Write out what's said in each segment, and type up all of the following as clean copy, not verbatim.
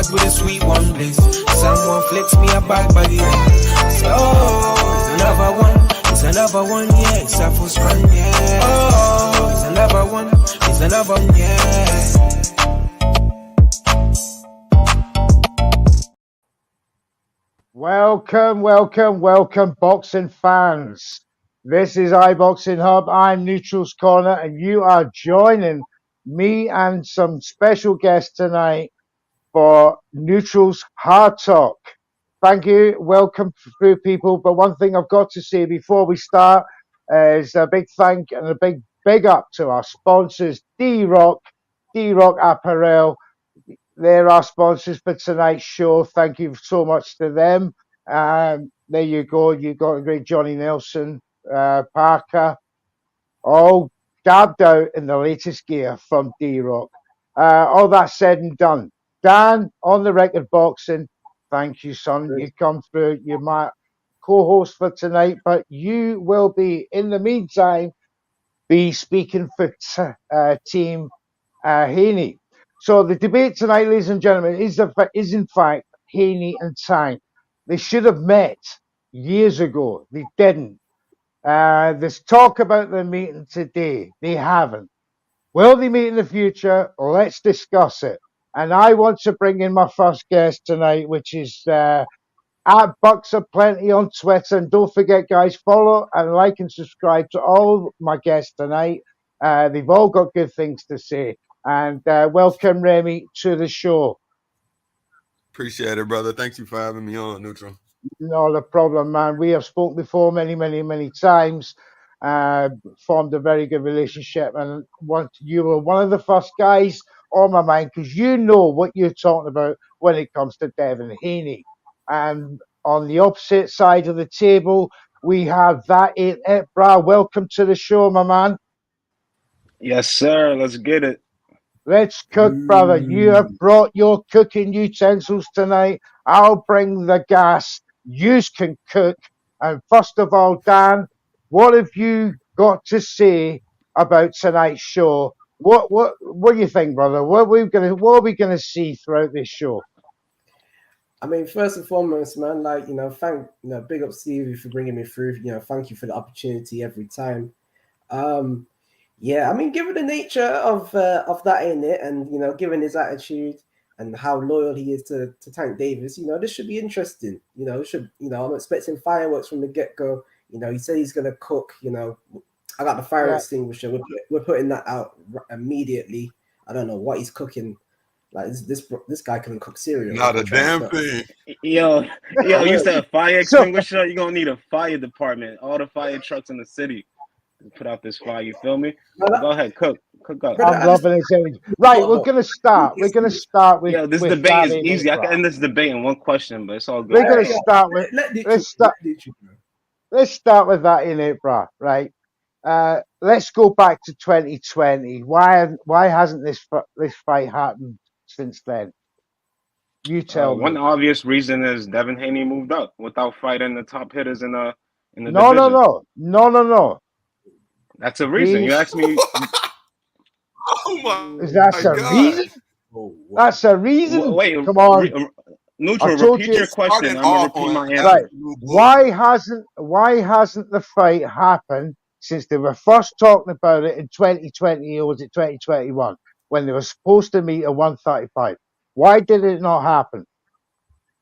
eyes with a sweet one bliss. Someone flicks me a back body. So, it's another one. It's another one, yeah. It's a full run, yeah. Oh, it's another one. It's another one, yeah. Welcome, boxing fans. This is iBoxingHub. I'm Neutral's Corner, and you are joining me and some special guests tonight for Neutral's Hard Talk. Thank you. Welcome through, people. But one thing I've got to say before we start is a big thank and a big up to our sponsors, D-Rock Apparel. They're our sponsors for tonight's show. Thank you so much to them. There you go. You got a great Johnny Nelson, Parker, all dabbed out in the latest gear from D-Rock. All that said and done. Dan, on the record boxing, thank you, son. You come through. You're my co-host for tonight, but you will be, in the meantime, be speaking for Team Haney. So the debate tonight, ladies and gentlemen, is in fact Haney and Tank. They should have met years ago. They didn't. There's talk about them meeting today. They haven't. Will they meet in the future? Let's discuss it. And I want to bring in my first guest tonight, which is at Buxaplenty on Twitter. And don't forget, guys, follow and like and subscribe to all my guests tonight. They've all got good things to say. And welcome, Remy, to the show. Appreciate it, brother. Thank you for having me on, Neutral. Not a problem, man. We have spoken before many times. Formed a very good relationship. And you were one of the first guys on my mind because you know what you're talking about when it comes to Devin Haney. And on the opposite side of the table, we have ItAintThatBruh. Welcome to the show, my man. Yes, sir. Let's get it. Let's cook, brother. You have brought your cooking utensils tonight. I'll bring the gas. You can cook. And first of all, Dan, what have you got to say about tonight's show? What do you think, brother? What are we gonna see throughout this show? I mean, first and foremost, man, big up Stevie for bringing me through. Thank you for the opportunity every time. Yeah, I mean, given the nature of that in it, and given his attitude and how loyal he is to Tank Davis, this should be interesting. I'm expecting fireworks from the get-go. He said he's gonna cook. I got the fire extinguisher. We're putting that out immediately. I don't know what he's cooking. Like this guy couldn't cook cereal. Not a damn thing. Yo, you said fire extinguisher. You're gonna need a fire department. All the fire trucks in the city. Put out this fire, you feel me? Go ahead, cook up. I'm loving it. Right, we're gonna start. We're gonna start with. Yo, this debate is easy. I can end this debate in one question, but it's all good. We're gonna start with. Let's start with that in it, bro. Right. Let's go back to 2020. Why hasn't this fight happened since then? You tell me. One obvious reason is Devin Haney moved up without fighting the top hitters in the division. No. That's a reason. You asked me. Oh my! That's a reason. That's a reason. Wait, come on. Neutral, repeat your question. I'm gonna repeat my answer. Right. Why hasn't the fight happened since they were first talking about it in 2020, or was it 2021, when they were supposed to meet at 135? Why did it not happen?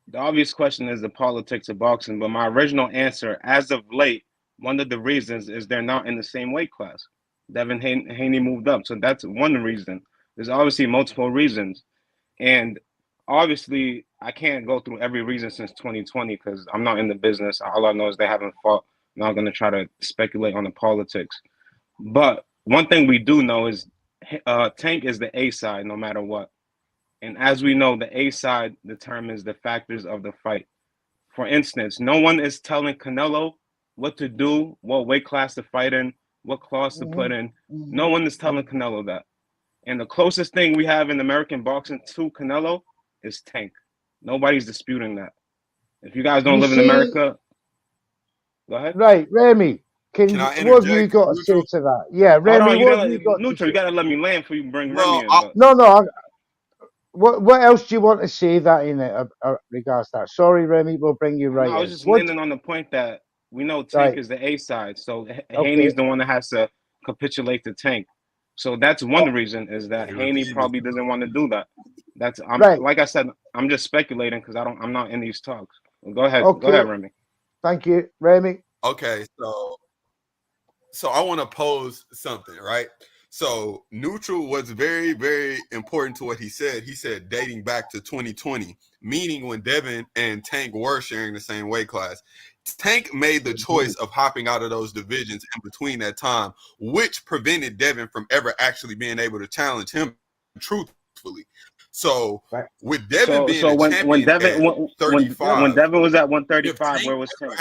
The obvious question is the politics of boxing, but my original answer, as of late, one of the reasons is they're not in the same weight class. Devin Haney moved up, so that's one reason. There's obviously multiple reasons, and obviously I can't go through every reason since 2020 because I'm not in the business. All I know is they haven't fought. I'm not going to try to speculate on the politics, but one thing we do know is Tank is the A side no matter what, and as we know, the A side determines the factors of the fight. For instance, no one is telling Canelo what to do, what weight class to fight in, what clause to put in. No one is telling Canelo that. And the closest thing we have in American boxing to Canelo is Tank. Nobody's disputing that. If you guys don't live in America, go ahead. Right, Remy, what have you got to say to that? Yeah, Remy, you gotta let me land before you bring Remy in. What else do you want to say that in it regards to that? Sorry, Remy, we'll bring you right No, I was in. just What? landing on the point that we know Tank Right. is the A side, so Okay. Haney's the one that has to capitulate to Tank. So that's one reason is that Haney probably doesn't want to do that. Right. Like I said, I'm just speculating because I'm not in these talks. Go ahead, Okay. Remy. Thank you, Remy. Okay, so I want to pose something, right? So Neutral was very, very important to what he said. He said dating back to 2020, meaning when Devin and Tank were sharing the same weight class. Tank made the choice of hopping out of those divisions in between that time, which prevented Devin from ever actually being able to challenge him truthfully. So with Devin being a champion when Devin at 35, when Devin was at 135, where was Tank?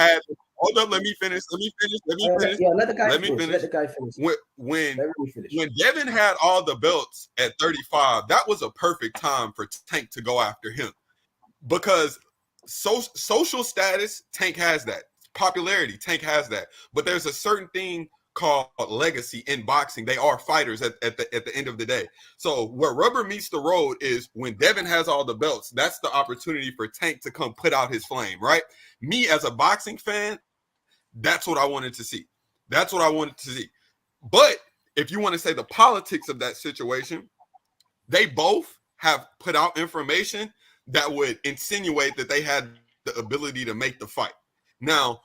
Hold up, let me finish. Yeah, let the guy Let me finish. finish. Let the guy finish. When Devin had all the belts at 35, that was a perfect time for Tank to go after him, because social status, Tank has that. Popularity, Tank has that. But there's a certain thing called legacy in boxing. They are fighters at the end of the day. So where rubber meets the road is when Devin has all the belts. That's the opportunity for Tank to come put out his flame, right? Me as a boxing fan, that's what I wanted to see. But if you want to say the politics of that situation, they both have put out information that would insinuate that they had the ability to make the fight. Now,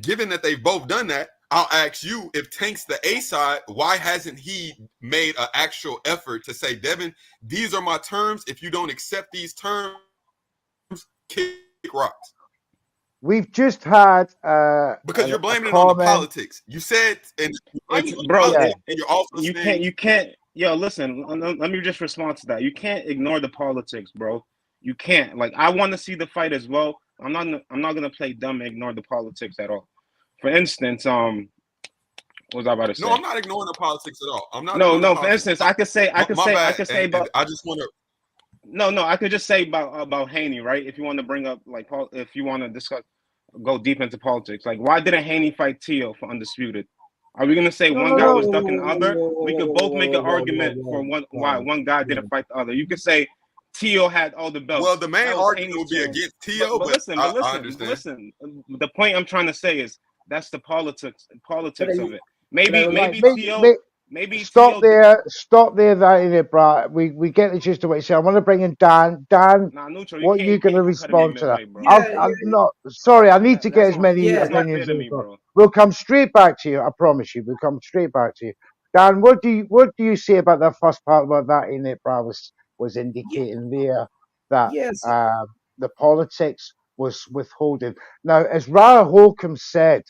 given that they've both done that, I'll ask you, if Tank's the A side, why hasn't he made an actual effort to say, Devin, these are my terms. If you don't accept these terms, kick rocks. We've just had because you're blaming it on the politics. You said, and bro, you're also you can't. Yo, listen. Let me just respond to that. You can't ignore the politics, bro. You can't. Like, I want to see the fight as well. I'm not gonna play dumb and ignore the politics at all. For instance, what was I about to say? No, I'm not ignoring the politics at all. I'm not. No. For instance, I could say about. I just want to. No. I could just say about Haney, right? If you want to bring up if you want to discuss, go deep into politics. Like, why didn't Haney fight Tio for undisputed? Are we gonna say one guy was ducking the other? We could both make an argument for why one guy didn't fight the other. You could say Tio had all the belts. Well, the main argument would be against Tio, but listen. The point I'm trying to say is that's the politics of it. Maybe stop there, that in it, bro. We get the gist of what you say. I want to bring in Dan. Dan, Neutral, what are you going to respond to that? I'm not sorry. I need to get as many opinions as possible. We'll come straight back to you. I promise you. We'll come straight back to you. Dan, what do you say about the first part about that in it, bro? Was indicating there that the politics was withholding. Now, as Rara Holcomb said,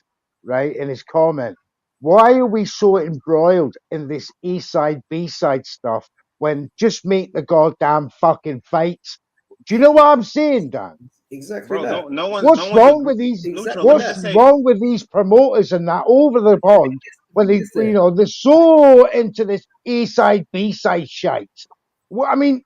right, in his comment, why are we so embroiled in this A side, B side stuff when just make the goddamn fucking fights? Do you know what I'm saying, Dan? Exactly. Bro, what's wrong with these? What's wrong with these promoters and that over the pond when they, they're so into this A side, B side shite? Well, I mean,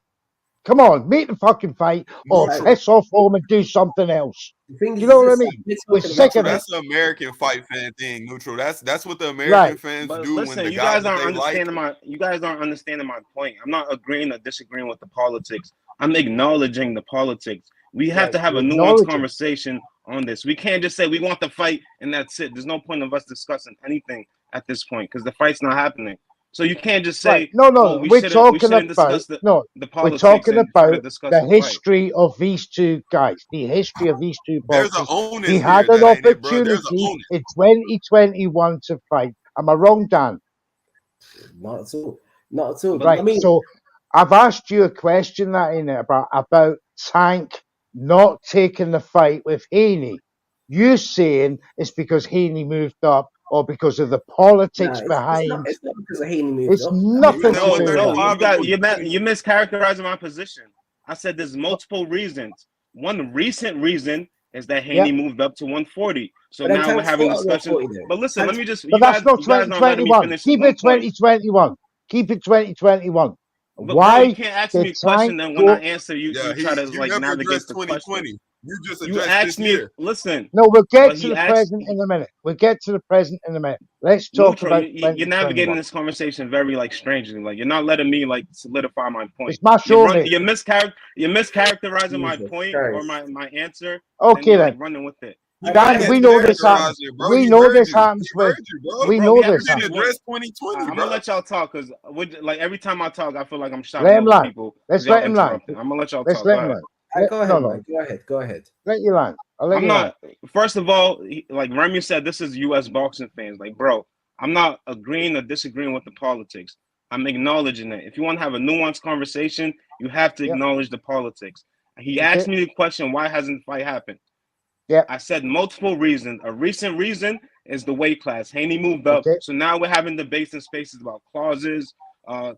come on, make the fucking fight or piss off home and do something else. You know what I mean? We're sick of it. That's the American fight fan thing, Neutral. That's what the American fans do. Listen, when the you guys aren't understanding my point. I'm not agreeing or disagreeing with the politics. I'm acknowledging the politics. We have to have a nuanced conversation on this. We can't just say we want the fight and that's it. There's no point of us discussing anything at this point because the fight's not happening. So you can't just say, we're talking about the history of these two guys, the history of these two boxers. He had an opportunity in 2021 to fight. Am I wrong, Dan? Not at all. Not at all. Right. I mean, so I've asked you a question that in it about Tank not taking the fight with Haney. You're saying it's because Haney moved up or because of the politics behind. It's not because of Haney moved up. It's nothing to do with that. You're mischaracterizing my position. I said there's multiple reasons. One recent reason is that Haney moved up to 140. So now we're having a discussion. But listen, let me just. But that's not 2021. Keep it 2021. Keep it 2021. But why you can't ask me a question then when I answer you try to like navigate the question. You just You addressed asked this me. year. Listen, No, we'll get but to he the asked present in a minute. We'll get to the present in a minute. Let's talk neutral. about You're navigating 2021. this conversation very like strangely. Like you're not letting me like solidify my point. It's my show, mate. You're mischaracterizing my Jesus point or Christ. my answer. Okay, and you're then. like running with it. He Dan, didn't we know this happens. mischaracterize it, bro. We He know heard this you. happens He with. heard you, bro. We Bro, know we have this You to didn't happens. address 2020, I'm bro. gonna let y'all talk because like every time I talk, I feel like I'm Let shouting him over land. people Let's because y'all let him land. interrupting. I'm gonna let y'all Let's talk. let Go him ahead. land. Go ahead, No, man. Go ahead. Go ahead. let you land. I'll let I'm you not. land. First of all, like Remy said, this is U.S. boxing fans. Like, bro, I'm not agreeing or disagreeing with the politics. I'm acknowledging it. If you want to have a nuanced conversation, you have to Yep. acknowledge the politics. He Okay. asked me the question, why hasn't the fight happened? Yep. I said multiple reasons. A recent reason is the weight class. Haney moved up, Okay. so now we're having debates in spaces about clauses,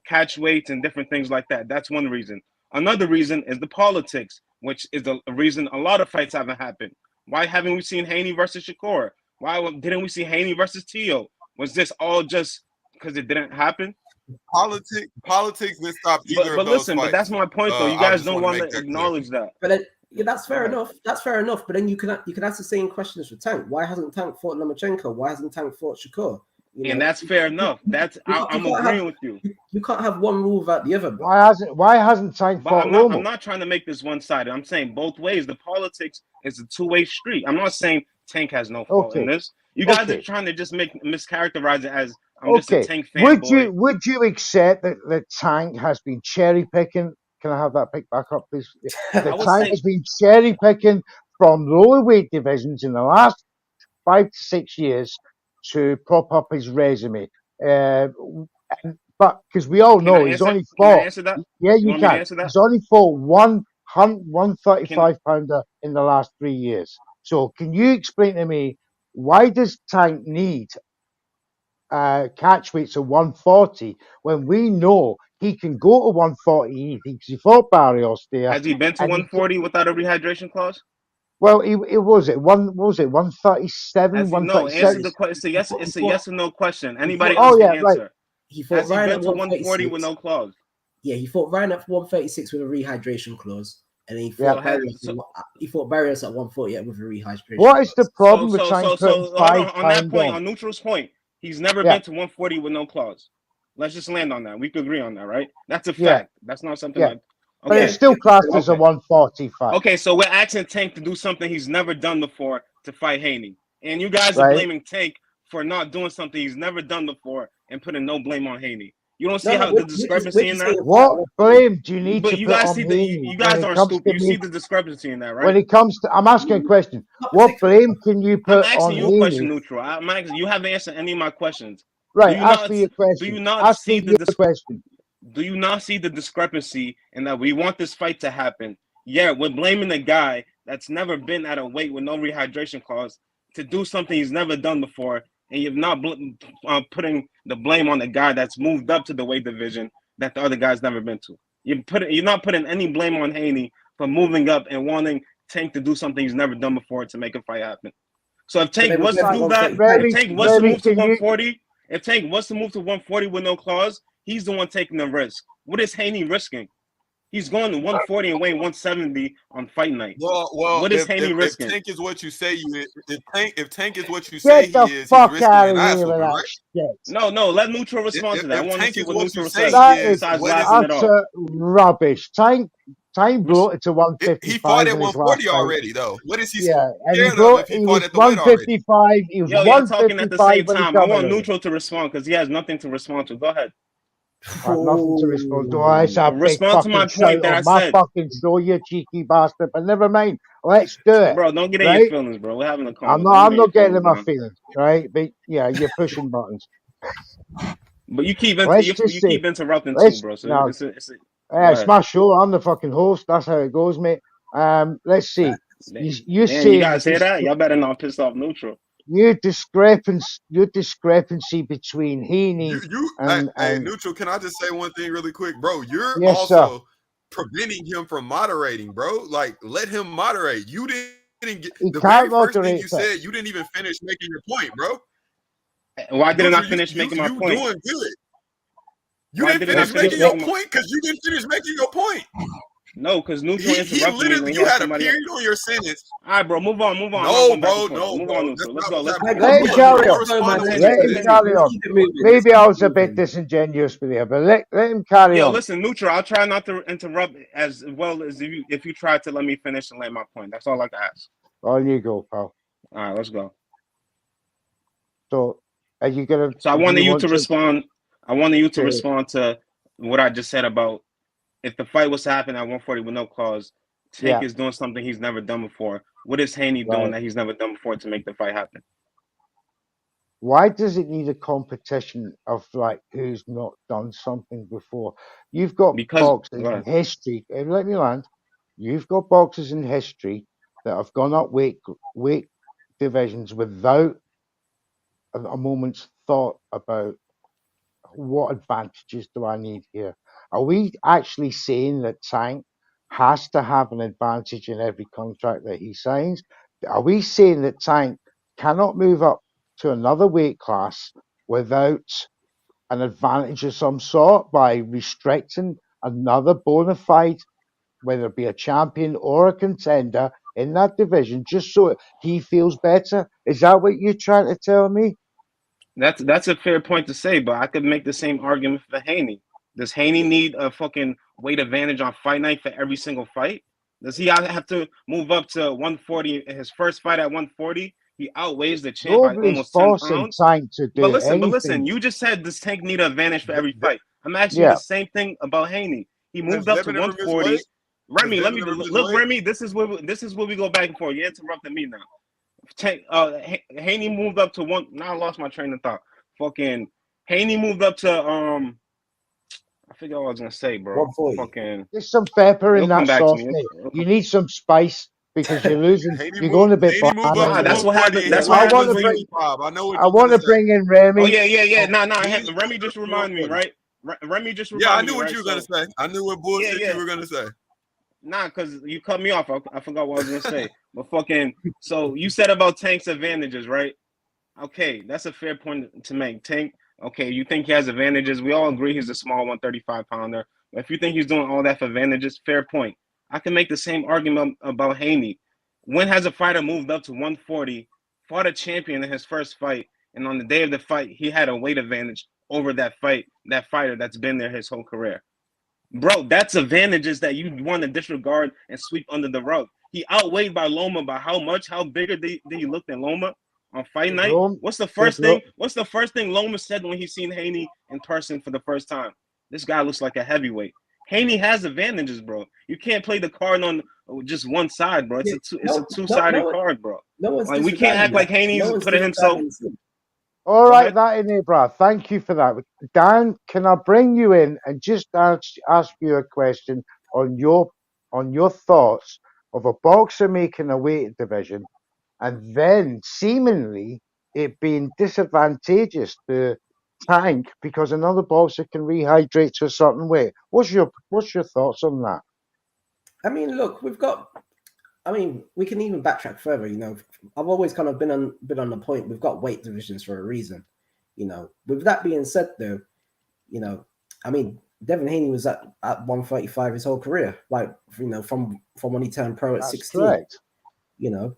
catch weights, and different things like that. That's one reason. Another reason is the politics, which is a reason a lot of fights haven't happened. Why haven't we seen Haney versus Shakur? Why didn't we see Haney versus Tio? Was this all just because it didn't happen? Politics didn't stop either But of those listen, fights. but that's my point though. You I guys just don't want want to make to that clear. acknowledge that. But then, yeah, that's fair Right. enough. That's fair enough. But then you can ask the same questions for Tank. Why hasn't Tank fought Lomachenko? Why hasn't Tank fought Shakur? You And know, that's fair enough. That's I'm agreeing with you. you can't have one rule without the other, bro. Why hasn't Tank But fought I'm Romo? not trying to make this one-sided. I'm saying both ways. The politics is a two-way street. I'm not saying Tank has no fault in Okay. this. You guys Okay. are trying to just mischaracterize it as I'm just a Okay. Tank Would fanboy. you accept that Tank has been cherry picking? Can I have that pick back up, please? I The would Tank say has been cherry picking from lower weight divisions in the last 5 to 6 years to prop up his resume. But because we all can know I he's answer? only Can I fought. answer that? Yeah, You you want me to can. answer that? He's only fought one Can 135 pounder in the last 3 years. So can you explain to me why does Tank need catch weights of 140 when we know he can go to 140? He fought Barrios there, has he been to and 140 without a rehydration clause? well, it was it one what was it 137, Has he no? Answer 137. the question. It's a yes. It's a yes or no question. He Anybody fought, else Oh can yeah, right. answer. he fought Has he Ryan been at to 140 with 136. no clause? Yeah, he fought Ryan at 136 with a rehydration clause, and then he Yeah. fought Barrios at 140 with a rehydration What is the clause. problem with Tank putting Hold 5 on that pound point, on? on Neutral's point, he's never Yeah, been to 140 with no clause. Let's just land on that. We could agree on that, right? That's a yeah, fact. That's not something yeah. like But it's Yeah, okay. still classed as a Okay. 140 fight, Okay, so we're asking Tank to do something he's never done before to fight Haney. And you guys are right? blaming Tank for not doing something he's never done before and putting no blame on Haney. You don't see no, how the discrepancy in that? What blame do you need But to you put guys on see Haney you when guys it aren't comes stupid. to You see me? the discrepancy in that, When right? it comes to, I'm asking a question. not What particularly. blame can you I'm put on asking you a question, Haney? Neutral. I'm asking you haven't answered any of my questions. Right, ask me your Do you question. not Ask see me the your question. do you not see the discrepancy in that we want this fight to happen? Yeah, we're blaming a guy that's never been at a weight with no rehydration clause to do something he's never done before, and you're not putting the blame on the guy that's moved up to the weight division that the other guy's never been to. You're not putting any blame on Haney for moving up and wanting Tank to do something he's never done before to make a fight happen. So if So Tank then we're was to both at do that, 135. if Tank was to Remy, move to can you? 140, if Tank was to move to 140 with no clause, he's the one taking the risk. What is Haney risking? He's going to 140 and weighing 170 on fight night. Well, What is if Haney risking? Tank is what you say if Tank is what you say Get he the is, he's fuck risking out an of ass here with whooping, that right? shit. No, let Neutral respond to that. I If want to Tank see is what what you Neutral say says he That is, is besides what is laughing it off. utter rubbish. Tank brought it to he fought 155 at in his last 140 fight. already though? What is he Yeah, and scared of if he he fought was at the weight already? 155. He was Yo, y'all talking at the 155 same when he time. I come want in. Neutral to respond because he has nothing to respond to. Go ahead. I have nothing to respond to. Oh, it's a big Respond to my fucking shout point that I on my said. fucking show, you cheeky bastard. But never mind. Let's do it. Bro, don't get in your Right? feelings, bro. We're having a I'm convo. Don't get in your not getting in feelings, my man. feelings, right? But yeah, you're pushing buttons. But you keep Let's just say, interrupting too, let's bro. So now. it's go It's ahead. my show. I'm the fucking host. That's how it goes, mate. Let's see. You Man, you saying guys hear that? Y'all better not piss off Neutral. your discrepancy between Haney Hey, and Neutral, can I just say one thing really quick, bro? You're yes, sir. also preventing him from moderating, bro. Like, let him moderate. You didn't get He the can't very first thing moderate you that. said. You didn't even finish making your point, bro. Why didn't I Neutral, finish making my you point? doing good. You Why didn't didn't I finish finish making your making my point because you didn't finish making your point. No, because Neutral He interrupted me literally, when he you had had a somebody. period on your sentence. All right, bro, move on. I'm not No, going back bro, and forth. no, Move bro. on, That's Neutral. Let's not go. what's Let's happening. Let him Look, carry I'm on. gonna respond to Let him Tink. carry on. Maybe I was a bit disingenuous with you, but let him carry Yo, on. listen, Neutral. I'll try not to interrupt as well as if you try to let me finish and land my point. That's all I can ask. On you go, pal. All right, let's go. So, are you gonna? So I Do wanted you you want to respond. I wanted you to to? respond to what I just said about if the fight was to happen at 140 with no clause. Tank Yeah, is doing something he's never done before. What is Haney doing right. that he's never done before to make the fight happen? Why does it need a competition of like who's not done something before? You've got Because boxers go in ahead. history. Let me land. You've got boxers in history that have gone up weight divisions without a moment's thought about what advantages do I need here. Are we actually saying that Tank has to have an advantage in every contract that he signs? Are we saying that Tank cannot move up to another weight class without an advantage of some sort by restricting another bona fide, whether it be a champion or a contender in that division, just so he feels better? Is that what you're trying to tell me? That's a fair point to say, but I could make the same argument for Haney. Does Haney need a fucking weight advantage on fight night for every single fight? Does he have to move up to 140 in his first fight at 140? He outweighs the champ by Nobody's almost 10 forcing pounds. Tank to do But anything. listen, you just said this Tank need an advantage for every De- fight. I'm asking you Yeah. the same thing about Haney. He Has moved up to Devin ever missed 140. weight? Has Remy, let Devin me ever missed look. weight? Remy, this is where we go back and forth. You interrupted me now. Haney moved up to one. Now I lost my train of thought. Fucking Haney moved up to I forget what I was gonna say, bro. 140. Fucking There's some pepper in it'll come that back to sauce, me. mate. You need some spice because you're losing. Haney You're going a bit Haney bland move up on Nah, to me. that's what 140 happens. and That's his what I weight want happens to was when you. bring. 75. I know what I you're want gonna to say. bring in Oh Remy. yeah. Nah. He Remy just reminded me, right? Remy just Yeah, I reminded knew me, what right? you were gonna So say. I knew what bullshit you yeah. were gonna say. Nah, because you cut me off. I forgot what I was gonna say. But fucking, so you said about Tank's advantages, right? Okay, that's a fair point to make. Tank, okay, you think he has advantages. We all agree he's a small 135 pounder. If you think he's doing all that for advantages, fair point. I can make the same argument about Haney. When has a fighter moved up to 140, fought a champion in his first fight, and on the day of the fight, he had a weight advantage over that fighter that's been there his whole career? Bro, that's advantages that you want to disregard and sweep under the rug. He outweighed by Loma by how much? How bigger did he look than Loma on fight night? Rome What's the said, first thing? "Look, What's the first thing Loma said when he seen Haney in person for the first time? This guy looks like a heavyweight. Haney has advantages, bro. You can't play the card on just one side, bro. It's Yeah, a two-sided card, bro. no one's Like we can't disregarding act like that. Haney's No one's putting himself. disregarding him. all Go right, ahead. that in there, Brad. Thank you for that." Dan, can I bring you in and just ask you a question on your thoughts of a boxer making a weight division and then seemingly it being disadvantageous to Tank because another boxer can rehydrate to a certain weight? What's your thoughts on that? I mean, look, we can even backtrack further. You know, I've always kind of been on the point. We've got weight divisions for a reason. You know, with that being said, though, you know, I mean, Devin Haney was at 135 his whole career, like from when he turned pro at That's 16. correct. You know,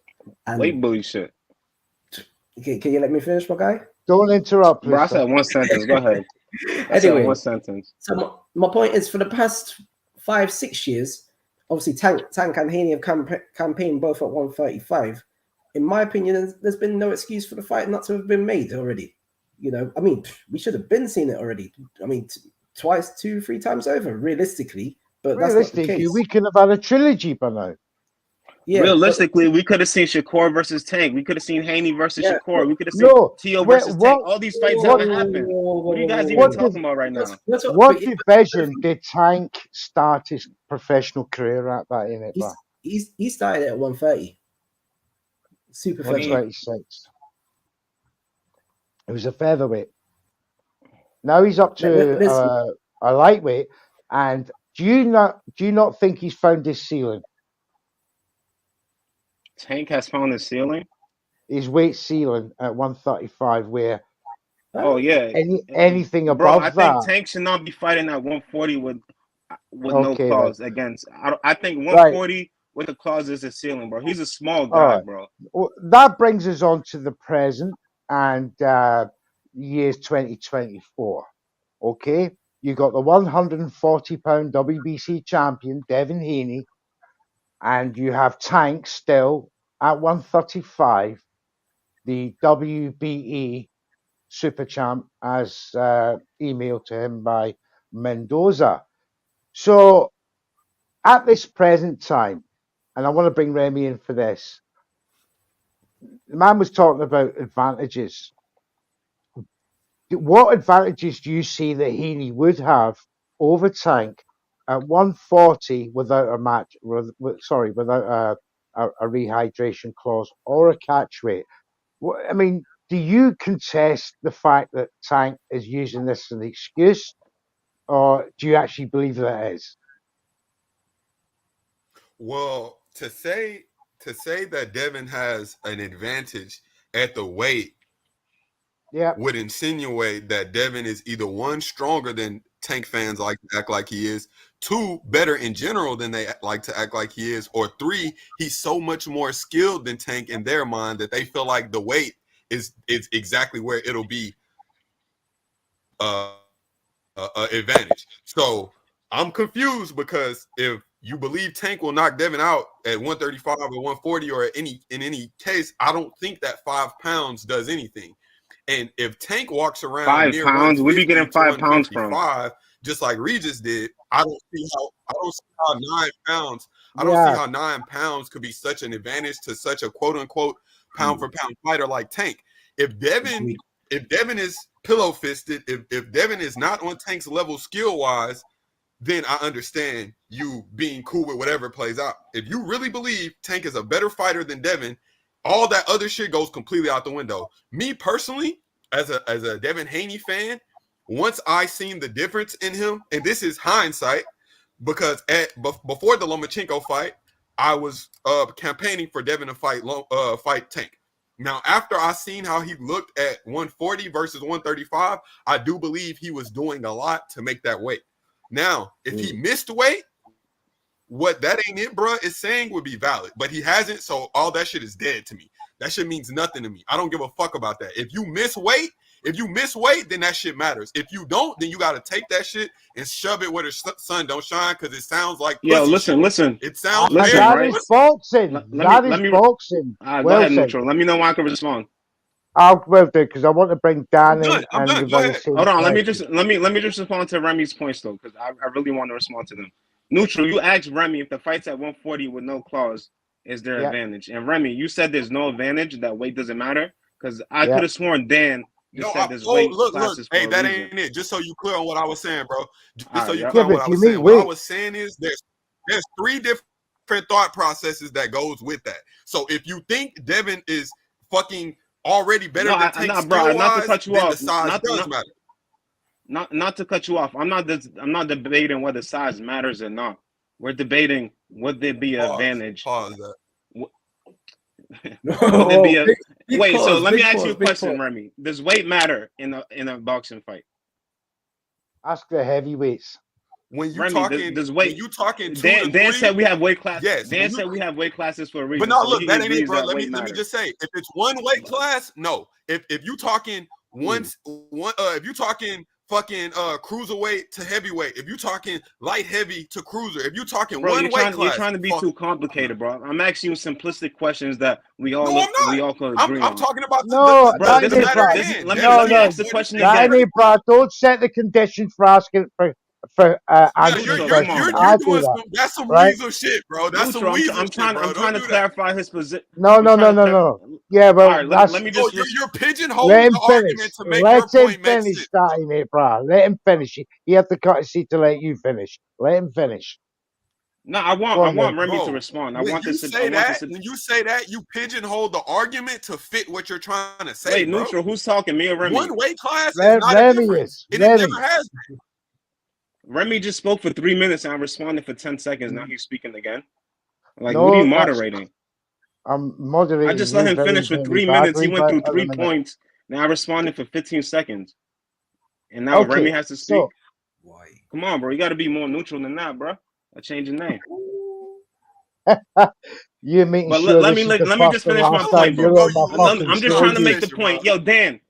Weight and bully shit. can you let me finish, my guy? Don't interrupt, Bro, I please, sir. said one sentence. Go ahead. I said Anyway, one sentence. so my point is, for the past 5-6 years, obviously Tank and Haney have campaigned both at 135. In my opinion, there's been no excuse for the fight not to have been made already. You know, I mean, we should have been seeing it already. I mean, twice, 2-3 times over, realistically. But that's not the Realistically, case. we could have had a trilogy by now. Yeah, Realistically, we could have seen Shakur versus Tank. We could have seen Haney versus Yeah. Shakur. We could have seen No, Tio where- versus what- Tank. All these fights what- haven't happened. What are you guys even what talking did- about right now? What division did Tank start his professional career at? That in it, bro? He started at 130. Super featherweight. 136. It was a featherweight. Now he's up to a lightweight. And do you not think he's found his ceiling? Tank has found his ceiling. His weight ceiling at 135, where Oh yeah, anything bro. above I that. think Tank should not be fighting at 140 with with no Okay, clause against. I think right. 140 with the clause is a ceiling, bro. He's a small All guy, right. bro. Well, that brings us on to the present and years 2024. Okay, you got the 140-pound WBC champion Devin Haney, and you have Tank still at 135, the WBE super champ, as emailed to him by Mendoza. So at this present time, and I want to bring Remy in for this, the man was talking about advantages. What advantages do you see that Heaney would have over Tank at 140 without a match? Without a rehydration clause or a catch weight? I mean, do you contest the fact that Tank is using this as an excuse, or do you actually believe that it is? Well, to say that Devin has an advantage at the weight would insinuate that Devin is either one, stronger than Tank fans like to act like he is, two, better in general than they like to act like he is, or three, he's so much more skilled than Tank in their mind that they feel like the weight is exactly where it'll be advantage. So I'm confused, because if you believe Tank will knock Devin out at 135 or 140 or in any case, I don't think that 5 pounds does anything. And if Tank walks around 5 pounds, we be getting 5 pounds from, just like Regis did, I don't see how 9 pounds. I don't see how 9 pounds could be such an advantage to such a quote unquote pound for pound fighter like Tank. If Devin is pillow fisted, if Devin is not on Tank's level skill wise, then I understand you being cool with whatever plays out. If you really believe Tank is a better fighter than Devin, all that other shit goes completely out the window. Me personally, as a Devin Haney fan, once I seen the difference in him, and this is hindsight, because before the Lomachenko fight, I was campaigning for Devin to fight Tank. Now, after I seen how he looked at 140 versus 135, I do believe he was doing a lot to make that weight. Now, if he missed weight, what that ain't it, bro, is saying would be valid, but he hasn't, so all that shit is dead to me. That shit means nothing to me. I don't give a fuck about that. If you miss weight, then that shit matters. If you don't, then you got to take that shit and shove it where the sun don't shine, because it sounds like listen. It sounds listen, that right? is boxing. That is boxing. Go ahead, Neutral. Let me know when I can respond. I will do, because I want to bring Dan in. I'm done. Go ahead. Hold on. Let me just respond to Remy's points though, because I really want to respond to them. Neutral, you asked Remy if the fight's at 140 with no clause, is there advantage? And Remy, you said there's no advantage, that weight doesn't matter, because I could have sworn Dan said there's weight classes. Hey, that ain't it. Just so you clear on what I was saying, bro. Just so you clear on what I was saying. What I was saying is there's 3 different thought processes that goes with that. So if you think Devin is fucking already better than Tank skill-wise, not to cut you off. The size does matter. Not to cut you off. I'm not debating whether size matters or not. We're debating would there be an advantage. Pause that. Wait, so let me ask you a question, Remy. Does weight matter in a boxing fight? Ask the heavyweights. When you talking, does weight? When you talking, Dan said we have weight classes. Yes, Dan said we have weight classes for a reason. But no, look, that ain't it, bro. Let me just say, if it's one weight class, no. If you talking if you talking fucking cruiserweight to heavyweight, if you talking light heavy to cruiser, if you talking weight class, you're trying to be too complicated, bro. I'm asking you simplistic questions that we all could agree on. I'm talking about let me ask the question again. Bro, don't set the condition for asking for answering questions. That's some weasel shit, bro. That's some weasel shit, bro. I'm trying to clarify his position. No. Yeah, but let me just. You're pigeonholing the argument to make your point make sense. Let him finish. You have the courtesy to let you finish. Let him finish. No, I want Remy to respond. When you say that, you pigeonhole the argument to fit what you're trying to say. Wait, Neutral, who's talking? Me or Remy? One weight class is not a difference. It never has been. Remy just spoke for 3 minutes and I responded for 10 seconds. Now he's speaking again. Like, what are you moderating? I'm moderating. I just let him finish for 3 minutes. He went through 3 points. Now I responded for 15 seconds. And now Remy has to speak. Why? Come on, bro. You got to be more neutral than that, bro. I change your name. You're making But sure let this is the me first just and finish my last I'll let time point, you you're bro. go. on my fucking I'm just show. trying to make the Conversation, point. bro. Yo, Dan,